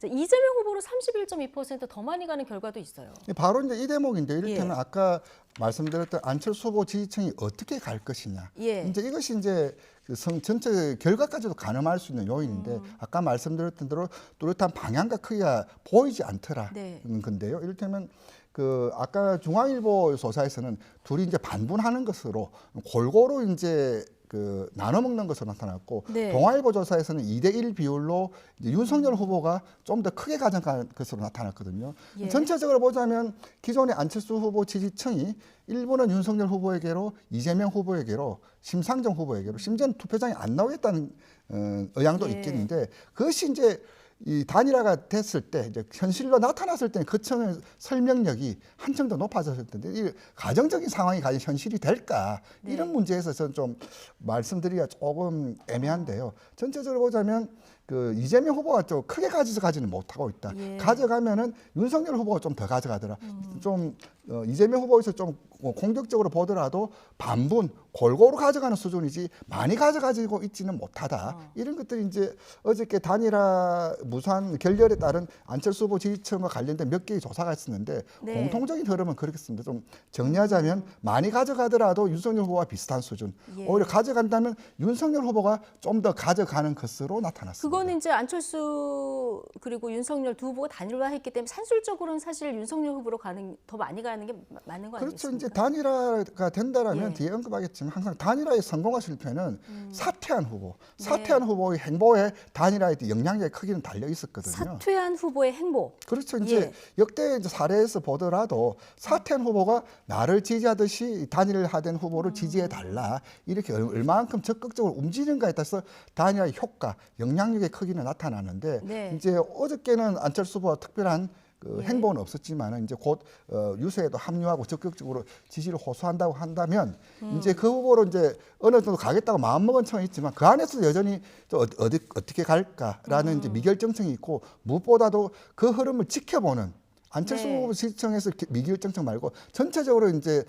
이재명 후보로 31.2%더 많이 가는 결과도 있어요. 바로 이제 이 대목인데 이를테면 예. 아까 말씀드렸던 안철수 후보 지지층이 어떻게 갈 것이냐. 예. 이제 이것이 이제 그 전체 결과까지도 가늠할 수 있는 요인인데 아까 말씀드렸던 대로 뚜렷한 방향과 크기가 보이지 않더라는 네. 건데요. 이를테면 그 아까 중앙일보 조사에서는 둘이 이제 반분하는 것으로 골고루 이제 그 나눠 먹는 것으로 나타났고 네. 동아일보 조사에서는 2대1 비율로 이제 윤석열 후보가 좀 더 크게 가져간 것으로 나타났거든요. 예. 전체적으로 보자면 기존의 안철수 후보 지지층이 일부는 윤석열 후보에게로 이재명 후보에게로 심상정 후보에게로 심지어는 투표장에 안 나오겠다는 의향도 예. 있겠는데 그것이 이제 이 단일화가 됐을 때 이제 현실로 나타났을 때는 그 층의 설명력이 한층 더 높아졌을 텐데 이 가정적인 상황이 과연 현실이 될까 네. 이런 문제에서 저는 좀 말씀드리기가 조금 애매한데요. 전체적으로 보자면 그 이재명 후보가 좀 크게 가져가지는 못하고 있다. 예. 가져가면은 윤석열 후보가 좀 더 가져가더라. 좀 이재명 후보에서 좀 공격적으로 보더라도 반분 골고루 가져가는 수준이지 많이 가져가지고 있지는 못하다. 이런 것들이 이제 어저께 단일화 무산 결렬에 따른 안철수 후보 지지층과 관련된 몇 개의 조사가 있었는데 네. 공통적인 흐름은 그렇습니다. 좀 정리하자면 많이 가져가더라도 윤석열 후보와 비슷한 수준. 예. 오히려 가져간다면 윤석열 후보가 좀 더 가져가는 것으로 나타났습니다. 그거는 이제 안철수 그리고 윤석열 두 후보가 단일화했기 때문에 산술적으로는 사실 윤석열 후보로 더 많이 가는 게 맞는 거 그렇죠. 아니겠습니까? 이제 단일화가 된다라면 예. 뒤에 언급하겠지만 항상 단일화의 성공과 실패는 사퇴한 후보, 네. 사퇴한 후보의 행보에 단일화의 영향력의 크기는 달려 있었거든요. 사퇴한 후보의 행보. 그렇죠. 이제 예. 역대 이제 사례에서 보더라도 사퇴한 후보가 나를 지지하듯이 단일화된 후보를 지지해 달라 이렇게 얼마만큼 적극적으로 움직이는가에 따라서 단일화의 효과, 영향력의 크기는 나타나는데 네. 이제 어저께는 안철수 후보가 특별한 그 예. 행보는 없었지만 이제 곧 유세에도 합류하고 적극적으로 지지를 호소한다고 한다면 이제 그 후보로 이제 어느 정도 가겠다고 마음먹은 층은 있지만 그 안에서 여전히 또 어떻게 갈까라는 이제 미결정층이 있고 무엇보다도 그 흐름을 지켜보는 안철수 네. 후보 지지층에서 미결정층 말고 전체적으로 이제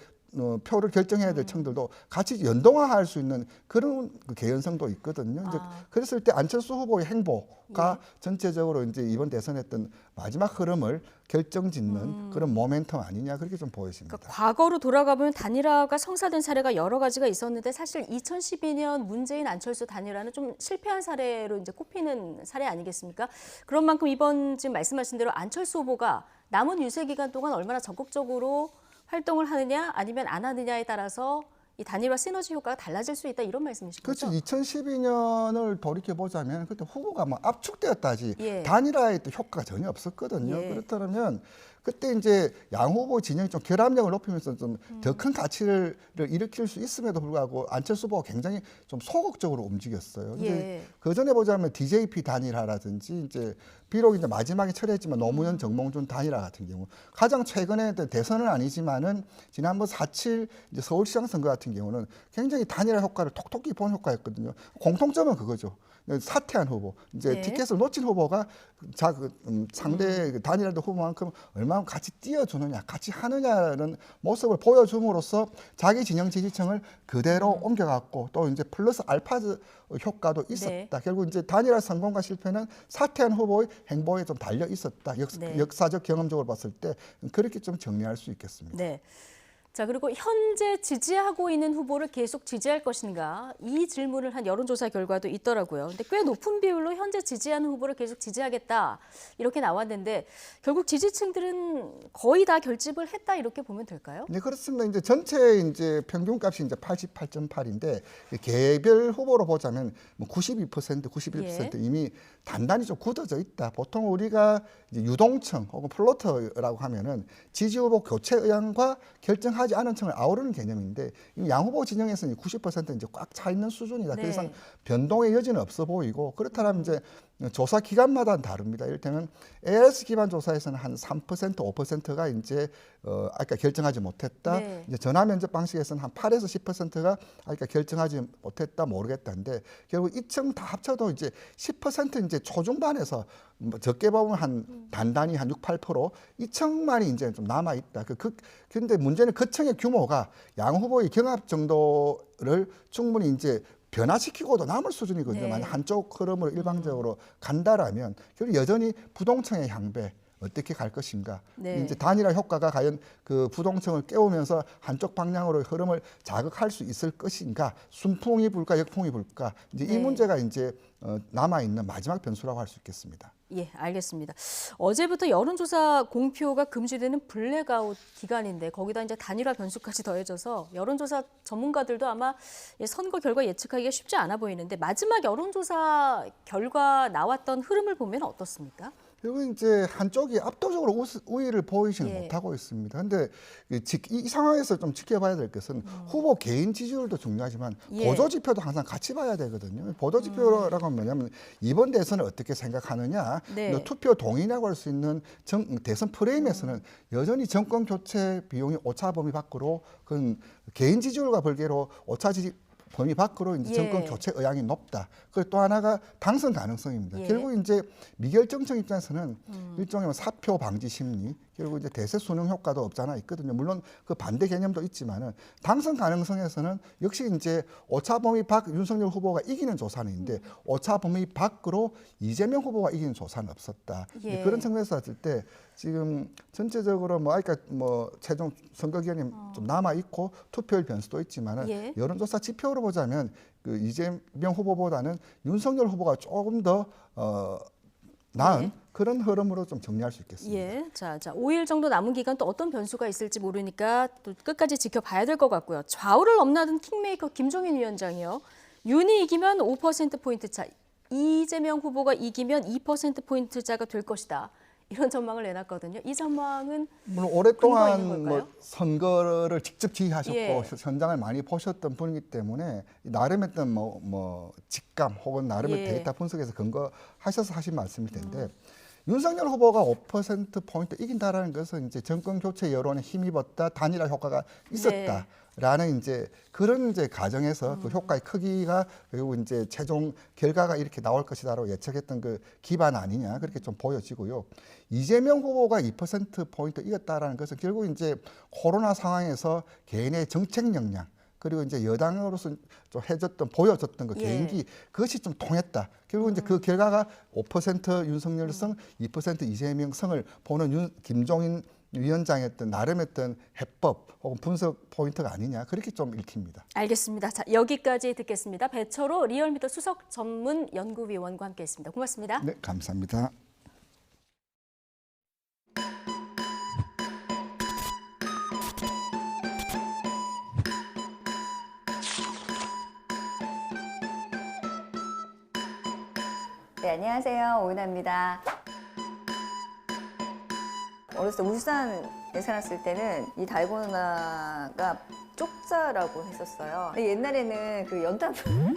표를 결정해야 될 층들도 같이 연동화할 수 있는 그런 그 개연성도 있거든요. 이제 그랬을 때 안철수 후보의 행보가 전체적으로 이제 이번 대선에 했던 마지막 흐름을 결정짓는 그런 모멘텀 아니냐 그렇게 좀 보여집니다. 그러니까 과거로 돌아가보면 단일화가 성사된 사례가 여러 가지가 있었는데 사실 2012년 문재인 안철수 단일화는 좀 실패한 사례로 이제 꼽히는 사례 아니겠습니까? 그런 만큼 이번 지금 말씀하신 대로 안철수 후보가 남은 유세 기간 동안 얼마나 적극적으로 활동을 하느냐 아니면 안 하느냐에 따라서 이 단일화 시너지 효과가 달라질 수 있다 이런 말씀이신 거죠? 그렇죠. 2012년을 돌이켜 보자면 그때 후보가 뭐 압축되었다지 예. 단일화에 또 효과가 전혀 없었거든요. 예. 그렇다면 그때 이제 양 후보 진영이 좀 결합력을 높이면서 좀 더 큰 가치를 일으킬 수 있음에도 불구하고 안철수 후보가 굉장히 좀 소극적으로 움직였어요. 예. 그 전에 보자면 DJP 단일화라든지 이제 비록 이제 마지막에 철회했지만 노무현 정몽준 단일화 같은 경우 가장 최근에 대선은 아니지만은 지난번 4.7 이제 서울시장 선거 같은 경우는 굉장히 단일화 효과를 톡톡히 본 효과였거든요. 공통점은 그거죠. 사퇴한 후보, 이제 네. 티켓을 놓친 후보가 상대 단일화 후보만큼 얼마나 같이 뛰어주느냐, 같이 하느냐는 모습을 보여줌으로써 자기 진영 지지층을 그대로 옮겨갔고 또 이제 플러스 알파 효과도 있었다. 네. 결국 이제 단일화 성공과 실패는 사퇴한 후보의 행보에 좀 달려 있었다. 네. 역사적 경험적으로 봤을 때 그렇게 좀 정리할 수 있겠습니다. 네. 자, 그리고 현재 지지하고 있는 후보를 계속 지지할 것인가? 이 질문을 한 여론조사 결과도 있더라고요. 근데 꽤 높은 비율로 현재 지지하는 후보를 계속 지지하겠다 이렇게 나왔는데 결국 지지층들은 거의 다 결집을 했다 이렇게 보면 될까요? 네, 그렇습니다. 이제 전체 이제 평균값이 이제 88.8인데 개별 후보로 보자면 뭐 92%, 91% 예. 이미 단단히 좀 굳어져 있다. 보통 우리가 이제 유동층 혹은 플로터라고 하면은 지지 후보 교체 의향과 결정하지 않은 층을 아우르는 개념인데 양 후보 진영에서는 90% 이제 꽉 차 있는 수준이다. 네. 그 이상 변동의 여지는 없어 보이고 그렇다면 이제 조사 기간마다 다릅니다. 이를테면 ALS 기반 조사에서는 한 3%, 5%가 이제 아까 결정하지 못했다. 네. 이제 전화 면접 방식에서는 한 8에서 10%가 아까 결정하지 못했다 모르겠다는데 결국 이층 다 합쳐도 이제 10% 이제 초중반에서 뭐 적게 보면 한 단단히 한 6, 8% 이층만이 이제 좀 남아 있다. 근데 문제는 그 층의 규모가 양 후보의 경합 정도를 충분히 이제 변화시키고도 남을 수준이거든요. 네. 만약 한쪽 흐름으로 일방적으로 간다라면 결국 여전히 부동층의 향배 어떻게 갈 것인가. 네. 이제 단일화 효과가 과연 그 부동층을 깨우면서 한쪽 방향으로 흐름을 자극할 수 있을 것인가. 순풍이 불까 역풍이 불까. 이제 네. 이 문제가 이제 남아 있는 마지막 변수라고 할 수 있겠습니다. 예, 알겠습니다. 어제부터 여론조사 공표가 금지되는 블랙아웃 기간인데 거기다 이제 단일화 변수까지 더해져서 여론조사 전문가들도 아마 선거 결과 예측하기가 쉽지 않아 보이는데 마지막 여론조사 결과 나왔던 흐름을 보면 어떻습니까? 그리고 이제 한쪽이 압도적으로 우위를 보이지는 예. 못하고 있습니다. 그런데 이 상황에서 좀 지켜봐야 될 것은 후보 개인 지지율도 중요하지만 예. 보도 지표도 항상 같이 봐야 되거든요. 보도 지표라고 하면 뭐냐면 이번 대선을 어떻게 생각하느냐, 네. 투표 동의라고 할 수 있는 대선 프레임에서는 여전히 정권 교체 비용이 오차 범위 밖으로 그건 개인 지지율과 별개로 오차 지지 범위 밖으로 이제 예. 정권 교체 의향이 높다. 그리고 또 하나가 당선 가능성입니다. 예. 결국 이제 미결정층 입장에서는 일종의 사표 방지 심리, 결국 이제 대세 순응 효과도 없잖아 있거든요. 물론 그 반대 개념도 있지만은 당선 가능성에서는 역시 이제 오차 범위 밖 윤석열 후보가 이기는 조사는 있는데 오차 범위 밖으로 이재명 후보가 이기는 조사는 없었다. 예. 그런 측면에서 봤을 때 지금 전체적으로 뭐 아까 뭐 최종 선거 기간이 좀 남아 있고 투표율 변수도 있지만은 예. 여론조사 지표로 보자면 그 이재명 후보보다는 윤석열 후보가 조금 더 나은 예. 그런 흐름으로 좀 정리할 수 있겠습니다. 예, 자, 5일 정도 남은 기간 또 어떤 변수가 있을지 모르니까 또 끝까지 지켜봐야 될 것 같고요. 좌우를 넘나든 킹메이커 김종인 위원장이요. 윤이 이기면 5%포인트 차, 이재명 후보가 이기면 2%포인트 차가 될 것이다. 이런 전망을 내놨거든요. 이 전망은 물론 근거 오랫동안 있는 뭐 걸까요? 선거를 직접 지휘하셨고 예. 현장을 많이 보셨던 분이기 때문에 나름의 어떤 뭐 직감 혹은 나름의 예. 데이터 분석에서 근거하셔서 하신 말씀일 텐데 윤석열 후보가 5%포인트 이긴다라는 것은 이제 정권 교체 여론에 힘입었다, 단일화 효과가 있었다. 라는 이제 그런 이제 가정에서 그 효과의 크기가 그리고 이제 최종 결과가 이렇게 나올 것이다라고 예측했던 그 기반 아니냐 그렇게 좀 보여지고요. 이재명 후보가 2%포인트 이겼다라는 것은 결국 이제 코로나 상황에서 개인의 정책 역량 그리고 이제 여당으로서 좀 보여줬던 그 예. 개인기 그것이 좀 통했다. 결국 이제 그 결과가 5% 윤석열 성, 2% 이재명 성을 보는 김종인 위원장의 어떤 나름의 어떤 해법 혹은 분석 포인트가 아니냐 그렇게 좀 읽힙니다. 알겠습니다. 자, 여기까지 듣겠습니다. 배철호 리얼미터 수석 전문 연구위원과 함께했습니다. 고맙습니다. 네, 감사합니다. 네, 안녕하세요. 오은하입니다. 어렸을 때 울산에 살았을 때는 이 달고나가 쪽자라고 했었어요. 근데 옛날에는 그 연탄불,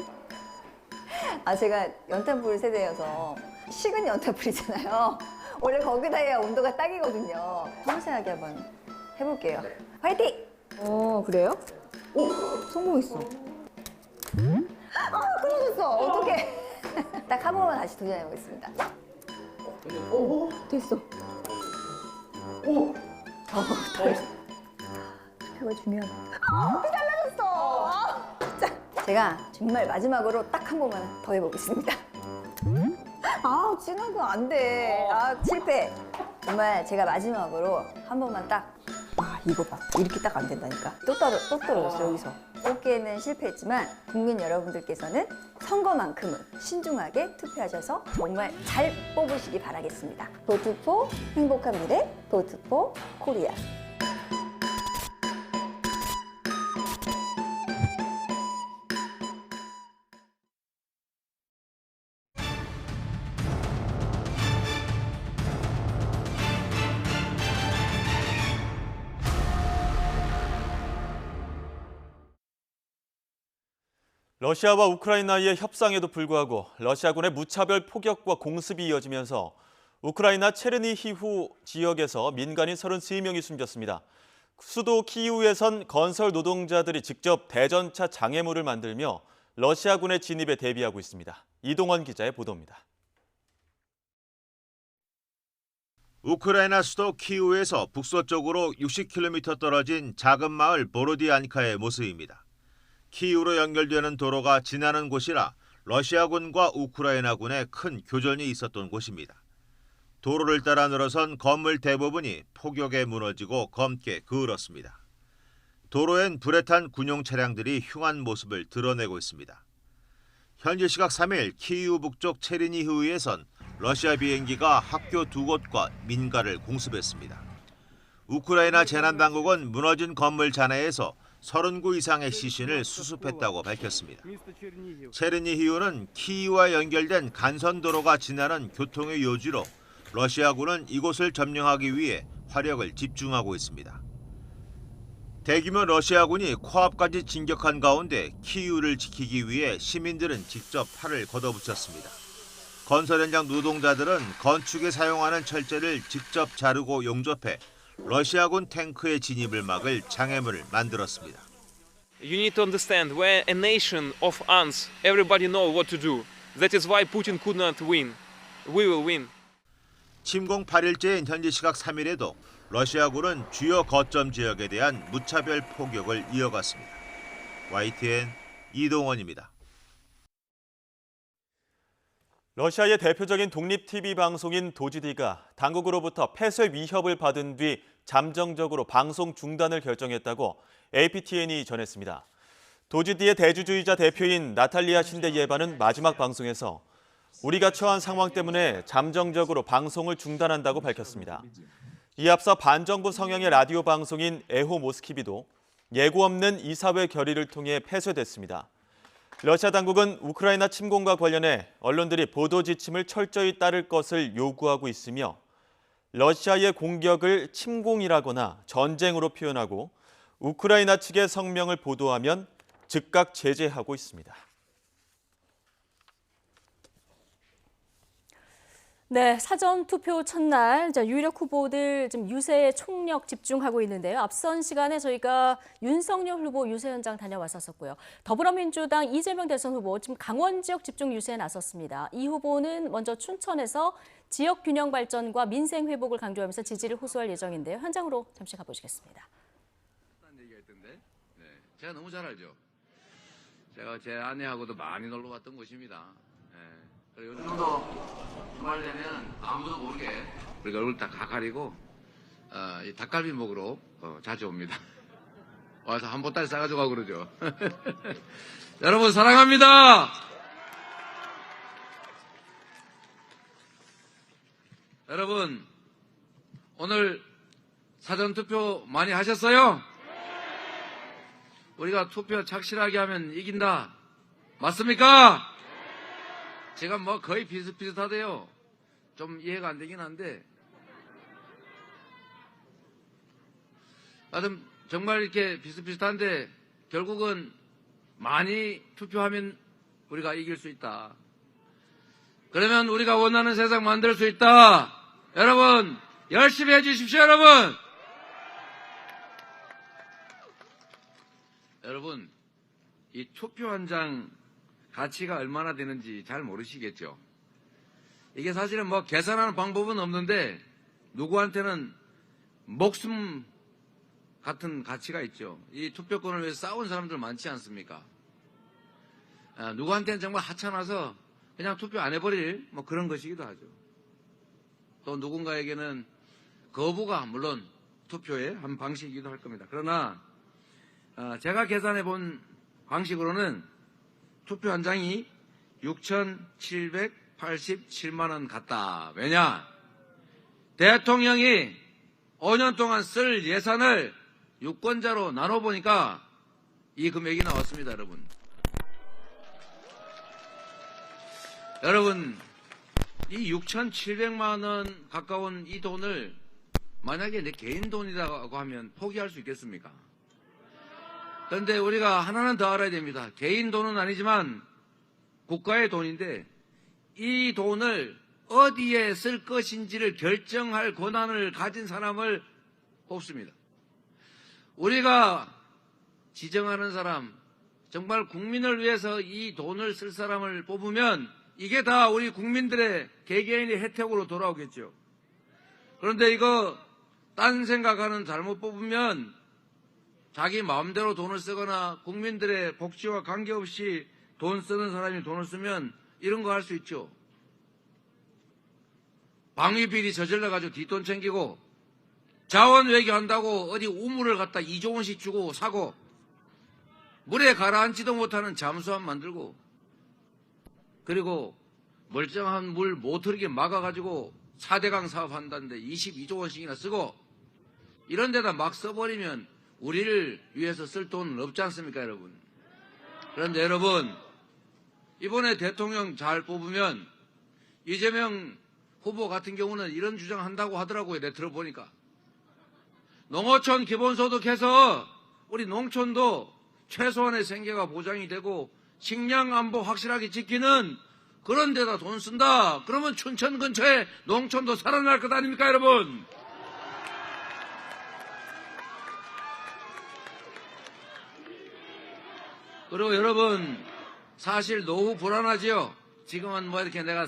제가 연탄불 세대여서 식은 연탄불이잖아요. 원래 거기다 해야 온도가 딱이거든요. 섬세하게 한번 해볼게요. 화이팅! 그래요? 오, 성공했어. 끊어졌어. 어떡해. 딱 한 번만 다시 도전해보겠습니다. 오, 됐어. 오, 그거 중요하다. 잘라졌어. 자, 제가 정말 마지막으로 딱 한 번만 더 해보겠습니다. 진한 거 안 돼. 실패. 정말 제가 마지막으로 한 번만 딱. 이거 봐. 이렇게 딱 안 된다니까. 또 떨어졌어, 여기서. 뽑기에는 실패했지만 국민 여러분들께서는 선거만큼은 신중하게 투표하셔서 정말 잘 뽑으시기 바라겠습니다. 보투포 행복한 미래, 보투포 코리아. 러시아와 우크라이나의 협상에도 불구하고 러시아군의 무차별 포격과 공습이 이어지면서 우크라이나 체르니히우 지역에서 민간인 33명이 숨졌습니다. 수도 키이우에선 건설 노동자들이 직접 대전차 장애물을 만들며 러시아군의 진입에 대비하고 있습니다. 이동원 기자의 보도입니다. 우크라이나 수도 키이우에서 북서쪽으로 60km 떨어진 작은 마을 보로디안카의 모습입니다. 키이우로 연결되는 도로가 지나는 곳이라 러시아군과 우크라이나군의 큰 교전이 있었던 곳입니다. 도로를 따라 늘어선 건물 대부분이 폭격에 무너지고 검게 그을었습니다. 도로엔 불에 탄 군용 차량들이 흉한 모습을 드러내고 있습니다. 현지 시각 3일 키이우 북쪽 체르니히우에선 러시아 비행기가 학교 2곳과 민가를 공습했습니다. 우크라이나 재난당국은 무너진 건물 잔해에서 39 이상의 시신을 수습했다고 밝혔습니다. 체르니히우는 키이우와 연결된 간선도로가 지나는 교통의 요지로 러시아군은 이곳을 점령하기 위해 화력을 집중하고 있습니다. 대규모 러시아군이 코앞까지 진격한 가운데 키이우를 지키기 위해 시민들은 직접 팔을 걷어붙였습니다. 건설 현장 노동자들은 건축에 사용하는 철제를 직접 자르고 용접해 러시아군 탱크의 진입을 막을 장애물을 만들었습니다. You need to understand we're a nation of ants. Everybody knows what to do. That is why Putin could not win. We will win. 침공 8일째인 현지 시각 3일에도 러시아군은 주요 거점 지역에 대한 무차별 포격을 이어갔습니다. YTN 이동원입니다. 러시아의 대표적인 독립 TV 방송인 도지디가 당국으로부터 폐쇄 위협을 받은 뒤 잠정적으로 방송 중단을 결정했다고 APTN이 전했습니다. 도지디의 대주주이자 대표인 나탈리아 신데예바는 마지막 방송에서 우리가 처한 상황 때문에 잠정적으로 방송을 중단한다고 밝혔습니다. 이에 앞서 반정부 성향의 라디오 방송인 에호 모스키비도 예고 없는 이사회 결의를 통해 폐쇄됐습니다. 러시아 당국은 우크라이나 침공과 관련해 언론들이 보도 지침을 철저히 따를 것을 요구하고 있으며 러시아의 공격을 침공이라거나 전쟁으로 표현하고 우크라이나 측의 성명을 보도하면 즉각 제재하고 있습니다. 네, 사전 투표 첫날 유력 후보들 지금 유세에 총력 집중하고 있는데요. 앞선 시간에 저희가 윤석열 후보 유세 현장 다녀왔었고요. 더불어민주당 이재명 대선 후보 지금 강원 지역 집중 유세에 나섰습니다. 이 후보는 먼저 춘천에서 지역 균형 발전과 민생 회복을 강조하면서 지지를 호소할 예정인데요. 현장으로 잠시 가보시겠습니다. 제가 너무 잘 알죠. 제가 제 아내하고도 많이 놀러 갔던 곳입니다. 요즘도 주말 되면 아무도 모르게 우리가 얼굴 다 가리고 이 닭갈비 먹으러 자주 옵니다. 와서 한 보따리 싸가지고 가고 그러죠. 여러분 사랑합니다. 여러분 오늘 사전투표 많이 하셨어요? 우리가 투표 착실하게 하면 이긴다. 맞습니까? 제가 뭐 거의 비슷비슷하대요. 좀 이해가 안 되긴 한데. 하여튼 정말 이렇게 비슷비슷한데 결국은 많이 투표하면 우리가 이길 수 있다. 그러면 우리가 원하는 세상 만들 수 있다. 여러분 열심히 해주십시오. 여러분 이 투표 한 장 가치가 얼마나 되는지 잘 모르시겠죠. 이게 사실은 뭐 계산하는 방법은 없는데 누구한테는 목숨 같은 가치가 있죠. 이 투표권을 위해서 싸운 사람들 많지 않습니까? 누구한테는 정말 하찮아서 그냥 투표 안 해버릴 뭐 그런 것이기도 하죠. 또 누군가에게는 거부가 물론 투표의 한 방식이기도 할 겁니다. 그러나 제가 계산해 본 방식으로는 투표 한 장이 6,787만 원 같다. 왜냐? 대통령이 5년 동안 쓸 예산을 유권자로 나눠보니까 이 금액이 나왔습니다, 여러분. 여러분, 이 6,700만 원 가까운 이 돈을 만약에 내 개인 돈이라고 하면 포기할 수 있겠습니까? 그런데 우리가 하나는 더 알아야 됩니다. 개인 돈은 아니지만 국가의 돈인데 이 돈을 어디에 쓸 것인지를 결정할 권한을 가진 사람을 뽑습니다. 우리가 지정하는 사람, 정말 국민을 위해서 이 돈을 쓸 사람을 뽑으면 이게 다 우리 국민들의 개개인의 혜택으로 돌아오겠죠. 그런데 이거 딴 생각하는 잘못 뽑으면 자기 마음대로 돈을 쓰거나 국민들의 복지와 관계없이 돈 쓰는 사람이 돈을 쓰면 이런 거 할 수 있죠. 방위비리 저질러가지고 뒷돈 챙기고 자원 외교한다고 어디 우물을 갖다 2조 원씩 주고 사고 물에 가라앉지도 못하는 잠수함 만들고 그리고 멀쩡한 물 못 흐르게 막아가지고 4대강 사업한다는데 22조 원씩이나 쓰고 이런 데다 막 써버리면 우리를 위해서 쓸 돈은 없지 않습니까, 여러분? 그런데 여러분, 이번에 대통령 잘 뽑으면 이재명 후보 같은 경우는 이런 주장한다고 하더라고요. 내가 들어보니까. 농어촌 기본소득 해서 우리 농촌도 최소한의 생계가 보장이 되고 식량 안보 확실하게 지키는 그런 데다 돈 쓴다. 그러면 춘천 근처에 농촌도 살아날 것 아닙니까, 여러분? 그리고 여러분, 사실 노후 불안하지요? 지금은 뭐 이렇게 내가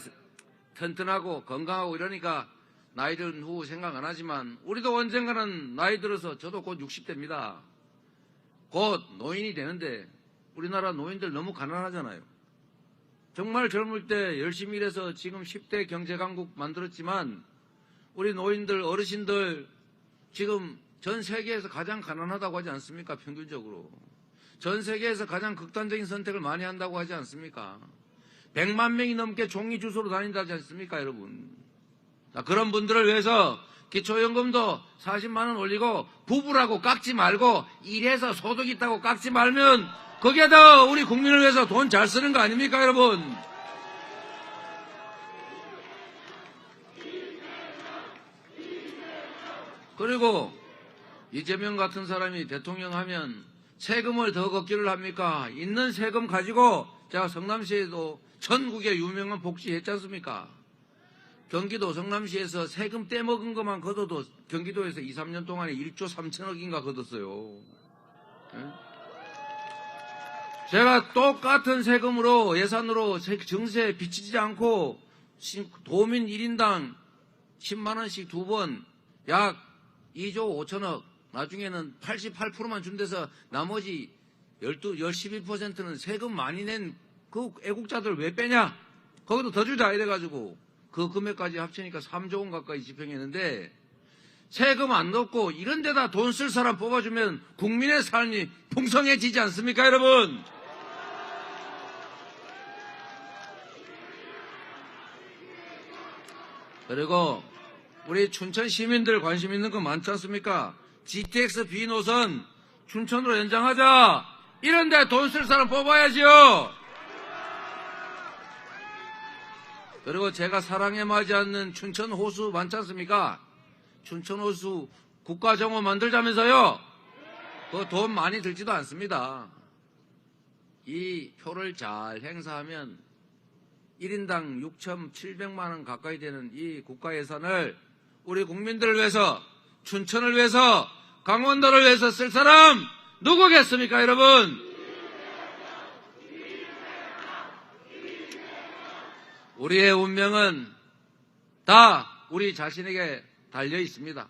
튼튼하고 건강하고 이러니까 나이 든 후 생각 안 하지만 우리도 언젠가는 나이 들어서 저도 곧 60대입니다. 곧 노인이 되는데 우리나라 노인들 너무 가난하잖아요. 정말 젊을 때 열심히 일해서 지금 10대 경제강국 만들었지만 우리 노인들, 어르신들 지금 전 세계에서 가장 가난하다고 하지 않습니까? 평균적으로. 전 세계에서 가장 극단적인 선택을 많이 한다고 하지 않습니까? 100만 명이 넘게 종이 주소로 다닌다지 않습니까, 여러분? 자, 그런 분들을 위해서 기초연금도 40만 원 올리고 부부라고 깎지 말고 일해서 소득 있다고 깎지 말면 거기에다 우리 국민을 위해서 돈 잘 쓰는 거 아닙니까, 여러분? 그리고 이재명 같은 사람이 대통령 하면 세금을 더 걷기를 합니까? 있는 세금 가지고 제가 성남시에도 전국에 유명한 복지 했지 않습니까? 경기도 성남시에서 세금 떼먹은 것만 걷어도 경기도에서 2, 3년 동안에 1조 3천억인가 걷었어요. 네? 제가 똑같은 세금으로 예산으로 정세에 비치지 않고 도민 1인당 10만 원씩 2번 약 2조 5천억 나중에는 88%만 준 데서 나머지 11%는 세금 많이 낸 그 애국자들 왜 빼냐? 거기도 더 주자 이래가지고 그 금액까지 합치니까 3조 원 가까이 집행했는데 세금 안 넣고 이런 데다 돈 쓸 사람 뽑아주면 국민의 삶이 풍성해지지 않습니까, 여러분? 그리고 우리 춘천 시민들 관심 있는 거 많지 않습니까? GTX B 노선 춘천으로 연장하자. 이런 데 돈 쓸 사람 뽑아야지요. 그리고 제가 사랑에 맞지 않는 춘천 호수 많지 않습니까? 춘천 호수 국가정원 만들자면서요. 그 돈 많이 들지도 않습니다. 이 표를 잘 행사하면 1인당 6,700만 원 가까이 되는 이 국가 예산을 우리 국민들을 위해서, 춘천을 위해서, 강원도를 위해서 쓸 사람 누구겠습니까, 여러분? 우리의 운명은 다 우리 자신에게 달려 있습니다.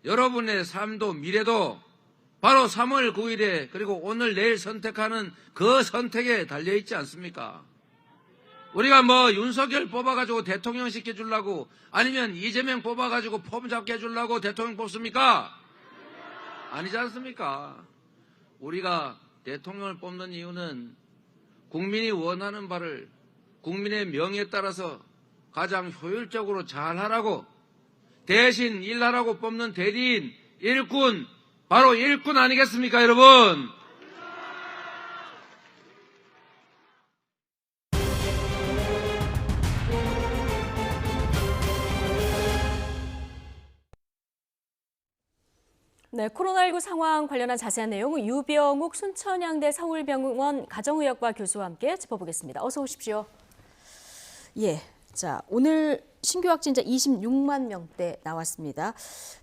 여러분의 삶도 미래도 바로 3월 9일에 그리고 오늘 내일 선택하는 그 선택에 달려 있지 않습니까? 우리가 뭐 윤석열 뽑아가지고 대통령 시켜주려고 아니면 이재명 뽑아가지고 폼 잡게 해주려고 대통령 뽑습니까? 아니지 않습니까? 우리가 대통령을 뽑는 이유는 국민이 원하는 바를 국민의 명예에 따라서 가장 효율적으로 잘하라고, 대신 일하라고 뽑는 대리인, 일꾼, 바로 일꾼 아니겠습니까, 여러분? 네, 코로나19 상황 관련한 자세한 내용은 유병욱 순천향대 서울병원 가정의학과 교수와 함께 짚어보겠습니다. 어서 오십시오. 예, 자 오늘 신규 확진자 26만 명대 나왔습니다.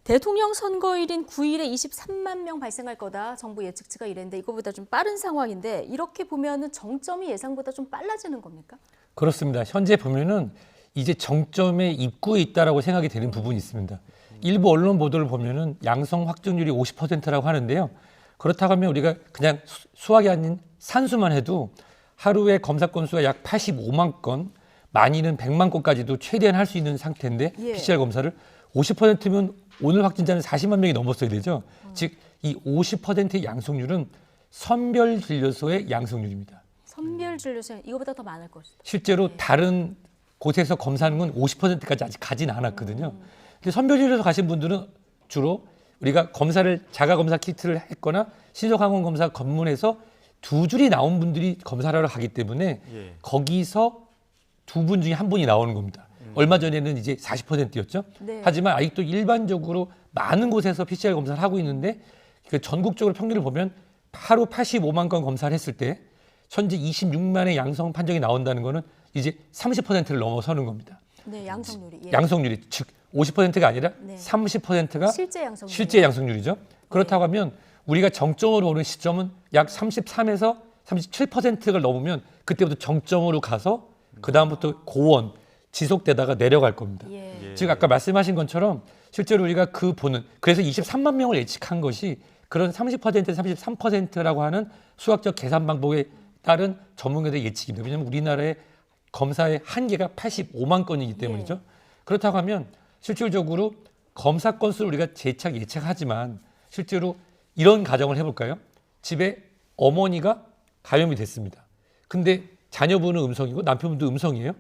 대통령 선거일인 9일에 23만 명 발생할 거다. 정부 예측치가 이랬는데 이거보다 좀 빠른 상황인데 이렇게 보면은 정점이 예상보다 좀 빨라지는 겁니까? 그렇습니다. 현재 보면은 이제 정점의 입구에 있다라고 생각이 되는 부분이 있습니다. 일부 언론 보도를 보면은 양성 확진율이 50%라고 하는데요. 그렇다고 하면 우리가 그냥 수학이 아닌 산수만 해도 하루에 검사 건수가 약 85만 건, 많이는 100만 건까지도 최대한 할 수 있는 상태인데 예. PCR 검사를 50%면 오늘 확진자는 40만 명이 넘었어야 되죠. 즉 이 50%의 양성률은 선별 진료소의 양성률입니다. 선별 진료소 이거보다 더 많을 것이다. 실제로 다른 곳에서 검사하는 건 50%까지 아직 가진 않았거든요. 근데 선별진료소 가신 분들은 주로 우리가 검사를 자가검사 키트를 했거나 신속항원검사 검문해서 2줄이 나온 분들이 검사를 하러 가기 때문에 예. 거기서 2분 중에 1분이 나오는 겁니다. 얼마 전에는 이제 40%였죠. 네. 하지만 아직도 일반적으로 많은 곳에서 PCR 검사를 하고 있는데 그 전국적으로 평균을 보면 하루 85만 건 검사를 했을 때 현재 26만의 양성 판정이 나온다는 거는 이제 30%를 넘어서는 겁니다. 네, 양성률이. 예. 양성률이 즉 50%가 아니라 네. 30%가 실제 양성률이요. 그렇다고 하면 우리가 정점으로 오는 시점은 약 33에서 37%를 넘으면 그때부터 정점으로 가서 그 다음부터 고원 지속되다가 내려갈 겁니다. 예. 즉 아까 말씀하신 것처럼 실제로 우리가 그 보는 그래서 23만 명을 예측한 것이 그런 30%에서 33%라고 하는 수학적 계산 방법에 따른 전문가들의 예측입니다. 왜냐하면 우리나라의 검사의 한계가 85만 건이기 때문이죠. 그렇다고 하면 실질적으로 검사 건수를 우리가 예측하지만 실제로 이런 가정을 해볼까요? 집에 어머니가 감염이 됐습니다. 근데 자녀분은 음성이고 남편분도 음성이에요.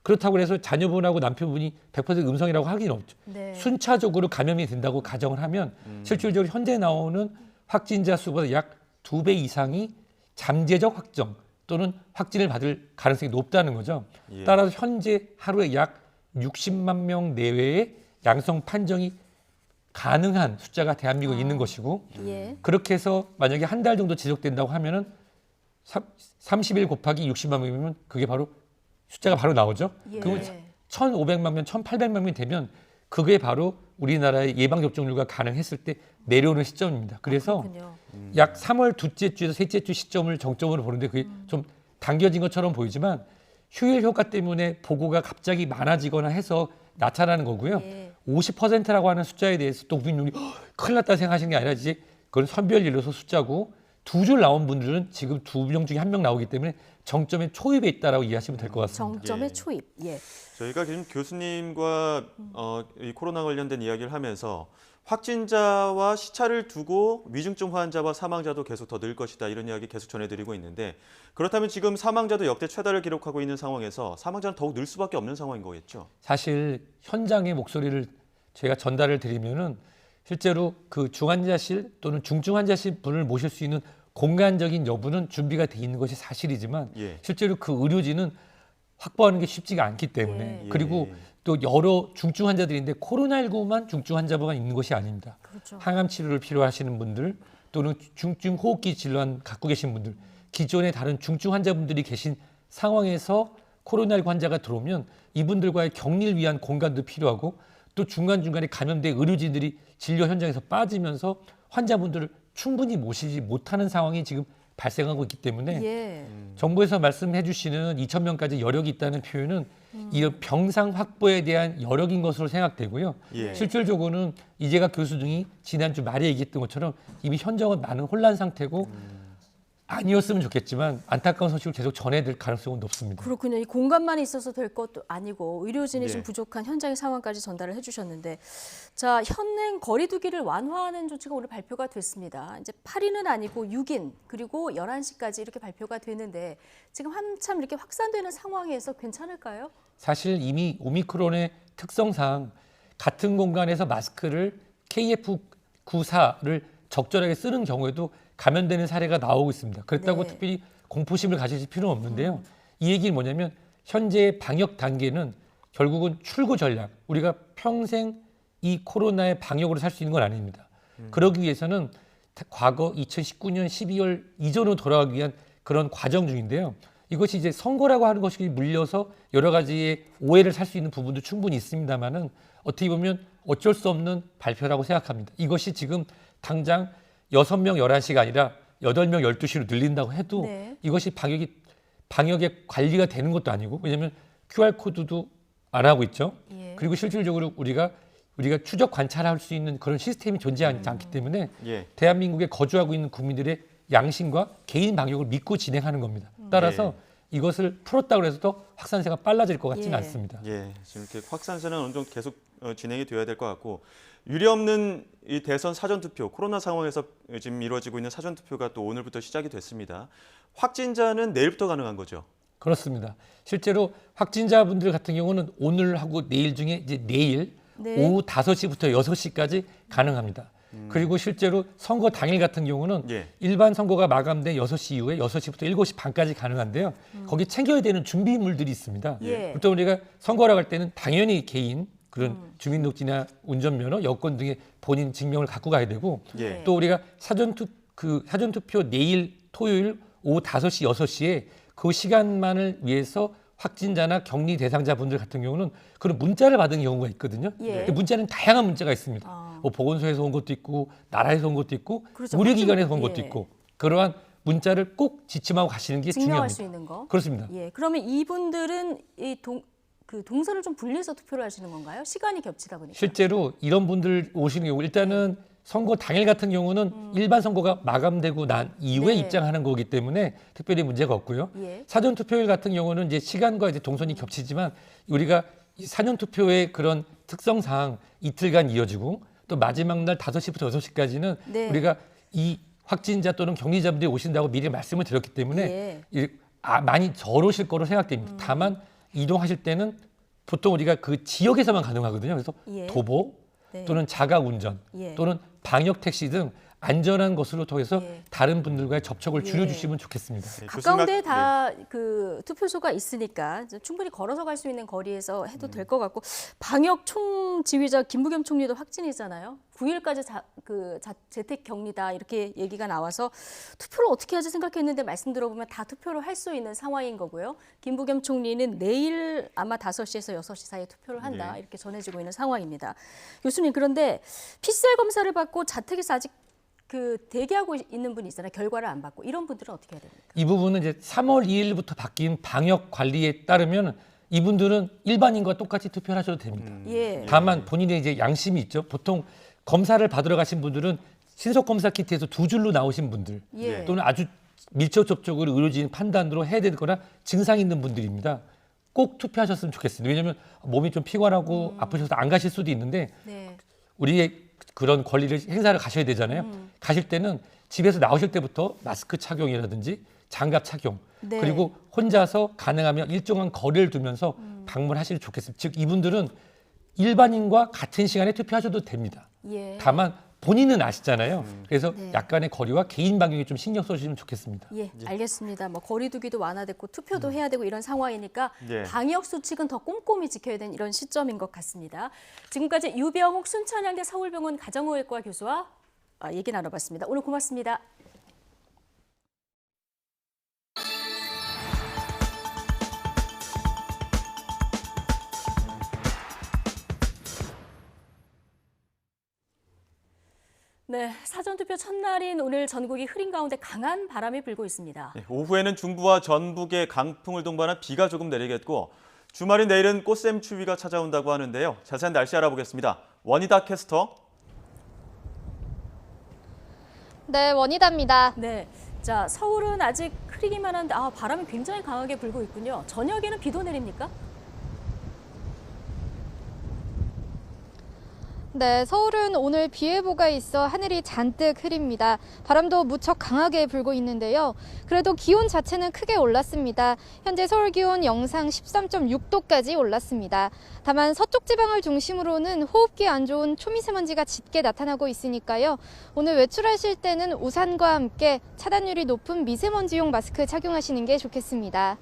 그렇다고 해서 자녀분하고 남편분이 100% 음성이라고 하기는 없죠. 네. 순차적으로 감염이 된다고 가정을 하면 실질적으로 현재 나오는 확진자 수보다 약 2배 이상이 잠재적 확정 또는 확진을 받을 가능성이 높다는 거죠. 예. 따라서 현재 하루에 약 60만 명 내외의 양성 판정이 가능한 숫자가 대한민국에 있는 것이고 예. 그렇게 해서 만약에 한 달 정도 지속된다고 하면은 30일 곱하기 60만 명이면 그게 바로 숫자가 바로 나오죠. 예. 그러면 1,500만 명, 1,800만 명이 되면 그게 바로 우리나라의 예방접종률과 가능했을 때 내려오는 시점입니다. 그래서 약 3월 둘째 주에서 셋째 주 시점을 정점으로 보는데 그게 좀 당겨진 것처럼 보이지만 휴일 효과 때문에 보고가 갑자기 많아지거나 해서 나타나는 거고요. 예. 50%라고 하는 숫자에 대해서 또 국민들이 큰일 났다 생각하시는 게 아니라 이제 그건 선별 진료소 숫자고 2줄 나온 분들은 지금 2명 중에 1명 나오기 때문에 정점의 초입에 있다라고 이해하시면 될 것 같습니다. 정점의 예. 초입. 예. 저희가 지금 교수님과 이 코로나 관련된 이야기를 하면서 확진자와 시차를 두고 위중증 환자와 사망자도 계속 더 늘 것이다 이런 이야기 계속 전해드리고 있는데 그렇다면 지금 사망자도 역대 최다를 기록하고 있는 상황에서 사망자는 더욱 늘 수밖에 없는 상황인 거겠죠? 사실 현장의 목소리를 제가 전달을 드리면은 실제로 그 중환자실 또는 중증환자실 분을 모실 수 있는 공간적인 여부는 준비가 돼 있는 것이 사실이지만 예. 실제로 그 의료진은 확보하는 게 쉽지가 않기 때문에 그리고 또 여러 중증 환자들인데 코로나19만 중증 환자가 있는 것이 아닙니다. 그렇죠. 항암 치료를 필요하시는 분들 또는 중증 호흡기 질환 갖고 계신 분들 기존에 다른 중증 환자분들이 계신 상황에서 코로나19 환자가 들어오면 이분들과의 격리를 위한 공간도 필요하고 또 중간중간에 감염된 의료진들이 진료 현장에서 빠지면서 환자분들을 충분히 모시지 못하는 상황이 지금 발생하고 있기 때문에 정부에서 말씀해 주시는 2,000명까지 여력이 있다는 표현은 이 병상 확보에 대한 여력인 것으로 생각되고요. 실질적으로는 이재갑 교수 등이 지난주 말에 얘기했던 것처럼 이미 현장은 많은 혼란 상태고 아니었으면 좋겠지만 안타까운 소식을 계속 전해드릴 가능성은 높습니다. 그렇군요. 이 공간만 있어서 될 것도 아니고 의료진이 네. 좀 부족한 현장의 상황까지 전달을 해주셨는데, 자 현행 거리두기를 완화하는 조치가 오늘 발표가 됐습니다. 이제 8인은 아니고 6인 그리고 11시까지 이렇게 발표가 되는데 지금 한참 이렇게 확산되는 상황에서 괜찮을까요? 사실 이미 오미크론의 특성상 같은 공간에서 마스크를 KF94를 적절하게 쓰는 경우에도 감염되는 사례가 나오고 있습니다. 그렇다고 특별히 공포심을 가지실 필요는 없는데요. 이 얘기는 뭐냐면 현재 방역 단계는 결국은 출구 전략, 우리가 평생 이 코로나의 방역으로 살 수 있는 건 아닙니다. 그러기 위해서는 과거 2019년 12월 이전으로 돌아가기 위한 그런 과정 중인데요. 이것이 이제 선거라고 하는 것이 물려서 여러 가지의 오해를 살 수 있는 부분도 충분히 있습니다만은 어떻게 보면 어쩔 수 없는 발표라고 생각합니다. 이것이 지금 당장 6명 11시가 아니라 8명 12시로 늘린다고 해도 이것이 방역의 관리가 되는 것도 아니고, 왜냐하면 QR코드도 안 하고 있죠. 그리고 실질적으로 우리가 추적 관찰할 수 있는 그런 시스템이 존재하지 않기 때문에 대한민국에 거주하고 있는 국민들의 양심과 개인 방역을 믿고 진행하는 겁니다. 따라서 이것을 풀었다고 해서 또 확산세가 빨라질 것 같지는 않습니다. 지금 이렇게 확산세는 어느 정도 계속 진행이 되어야 될 것 같고, 유례없는 이 대선 사전투표, 코로나 상황에서 지금 이루어지고 있는 사전투표가 또 오늘부터 시작이 됐습니다. 확진자는 내일부터 가능한 거죠? 그렇습니다. 실제로 확진자분들 같은 경우는 오늘하고 내일 중에 이제 내일 오후 5시부터 6시까지 가능합니다. 그리고 실제로 선거 당일 같은 경우는 일반 선거가 마감된 6시 이후에 6시부터 7시 반까지 가능한데요. 거기 챙겨야 되는 준비물들이 있습니다. 보통 우리가 선거라고 할 때는 당연히 개인 그런 주민등록증이나 운전면허, 여권 등의 본인 증명을 갖고 가야 되고 또 우리가 사전투표 내일 토요일 오후 5시, 6시에 그 시간만을 위해서 확진자나 격리 대상자분들 같은 경우는 그런 문자를 받은 경우가 있거든요. 문자는 다양한 문자가 있습니다. 뭐 보건소에서 온 것도 있고 나라에서 온 것도 있고 의료기관에서 온 것도 있고 그러한 문자를 꼭 지침하고 가시는 게 증명할 중요합니다. 수 있는 거. 그렇습니다. 그러면 이분들은 그 동선을 좀 분리해서 투표를 하시는 건가요? 시간이 겹치다 보니까. 실제로 이런 분들 오시는 경우 일단은 선거 당일 같은 경우는 일반 선거가 마감되고 난 이후에 입장하는 거기 때문에 특별히 문제가 없고요. 사전 투표일 같은 경우는 이제 시간과 이제 동선이 겹치지만 우리가 이 사전 투표의 그런 특성상 이틀간 이어지고 또 마지막 날 5시부터 6시까지는 우리가 이 확진자 또는 격리자분들이 오신다고 미리 말씀을 드렸기 때문에 많이 덜 오실 거로 생각됩니다. 다만 이동하실 때는 보통 우리가 그 지역에서만 가능하거든요. 그래서 도보 또는 자가운전 또는 방역 택시 등 안전한 것으로 통해서 다른 분들과의 접촉을 줄여주시면 좋겠습니다. 가까운데 다 그 투표소가 있으니까 충분히 걸어서 갈 수 있는 거리에서 해도 될 것 같고, 방역 총지휘자 김부겸 총리도 확진이잖아요. 9일까지 재택 격리다 이렇게 얘기가 나와서 투표를 어떻게 하지 생각했는데 말씀 들어보면 다 투표를 할 수 있는 상황인 거고요. 김부겸 총리는 내일 아마 5시에서 6시 사이에 투표를 한다 이렇게 전해지고 있는 상황입니다. 교수님, 그런데 PCR 검사를 받고 자택에서 아직 대기하고 있는 분이 있잖아요. 결과를 안 받고. 이런 분들은 어떻게 해야 됩니까? 이 부분은 이제 3월 2일부터 바뀐 방역 관리에 따르면 이분들은 일반인과 똑같이 투표를 하셔도 됩니다. 다만 본인의 이제 양심이 있죠. 보통 검사를 받으러 가신 분들은 신속 검사 키트에서 2줄로 나오신 분들 또는 아주 밀접 접촉으로 의료진 판단으로 해야 되거나 증상 있는 분들입니다. 꼭 투표하셨으면 좋겠습니다. 왜냐하면 몸이 좀 피곤하고 아프셔서 안 가실 수도 있는데 우리의 그런 권리를 행사를 가셔야 되잖아요. 가실 때는 집에서 나오실 때부터 마스크 착용이라든지 장갑 착용 그리고 혼자서 가능하면 일정한 거리를 두면서 방문하시면 좋겠습니다. 즉 이분들은 일반인과 같은 시간에 투표하셔도 됩니다. 다만 본인은 아시잖아요. 그래서 약간의 거리와 개인 방역에 좀 신경 써주시면 좋겠습니다. 예, 알겠습니다. 뭐 거리두기도 완화됐고 투표도 해야 되고 이런 상황이니까 예. 방역 수칙은 더 꼼꼼히 지켜야 되는 이런 시점인 것 같습니다. 지금까지 유병욱 순천향대 서울병원 가정의학과 교수와 얘기 나눠봤습니다. 오늘 고맙습니다. 네, 사전투표 첫날인 오늘 전국이 흐린 가운데 강한 바람이 불고 있습니다. 오후에는 중부와 전북에 강풍을 동반한 비가 조금 내리겠고 주말인 내일은 꽃샘 추위가 찾아온다고 하는데요. 자세한 날씨 알아보겠습니다. 원희다 캐스터. 네, 원희다입니다. 네, 자 서울은 아직 흐리기만 한데 바람이 굉장히 강하게 불고 있군요. 저녁에는 비도 내립니까? 네, 서울은 오늘 비 예보가 있어 하늘이 잔뜩 흐립니다. 바람도 무척 강하게 불고 있는데요. 그래도 기온 자체는 크게 올랐습니다. 현재 서울 기온 영상 13.6도까지 올랐습니다. 다만 서쪽 지방을 중심으로는 호흡기 안 좋은 초미세먼지가 짙게 나타나고 있으니까요. 오늘 외출하실 때는 우산과 함께 차단율이 높은 미세먼지용 마스크 착용하시는 게 좋겠습니다.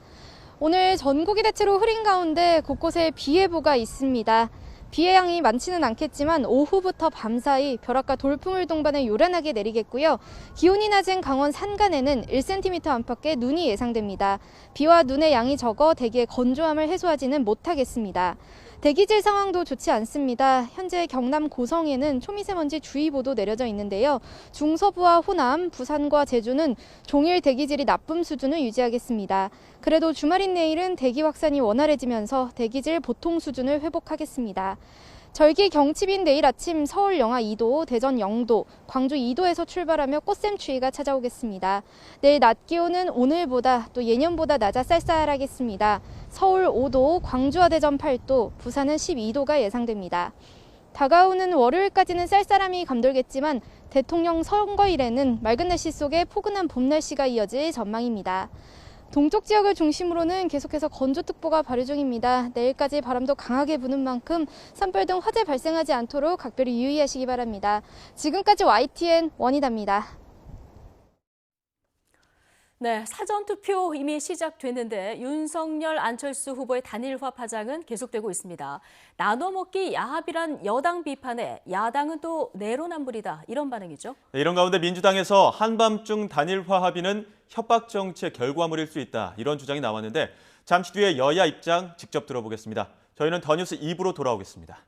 오늘 전국이 대체로 흐린 가운데 곳곳에 비 예보가 있습니다. 비의 양이 많지는 않겠지만 오후부터 밤사이 벼락과 돌풍을 동반해 요란하게 내리겠고요. 기온이 낮은 강원 산간에는 1cm 안팎의 눈이 예상됩니다. 비와 눈의 양이 적어 대기의 건조함을 해소하지는 못하겠습니다. 대기질 상황도 좋지 않습니다. 현재 경남 고성에는 초미세먼지 주의보도 내려져 있는데요. 중서부와 호남, 부산과 제주는 종일 대기질이 나쁨 수준을 유지하겠습니다. 그래도 주말인 내일은 대기 확산이 원활해지면서 대기질 보통 수준을 회복하겠습니다. 절기 경칩인 내일 아침 서울 영하 2도, 대전 0도, 광주 2도에서 출발하며 꽃샘 추위가 찾아오겠습니다. 내일 낮 기온은 오늘보다 또 예년보다 낮아 쌀쌀하겠습니다. 서울 5도, 광주와 대전 8도, 부산은 12도가 예상됩니다. 다가오는 월요일까지는 쌀쌀함이 감돌겠지만 대통령 선거일에는 맑은 날씨 속에 포근한 봄 날씨가 이어질 전망입니다. 동쪽 지역을 중심으로는 계속해서 건조특보가 발효 중입니다. 내일까지 바람도 강하게 부는 만큼 산불 등 화재 발생하지 않도록 각별히 유의하시기 바랍니다. 지금까지 YTN 원희다입니다. 네, 사전투표 이미 시작됐는데 윤석열, 안철수 후보의 단일화 파장은 계속되고 있습니다. 나눠먹기 야합이란 여당 비판에 야당은 또 내로남불이다 이런 반응이죠. 네, 이런 가운데 민주당에서 한밤중 단일화 합의는 협박 정치의 결과물일 수 있다 이런 주장이 나왔는데 잠시 뒤에 여야 입장 직접 들어보겠습니다. 저희는 더 뉴스 2부로 돌아오겠습니다.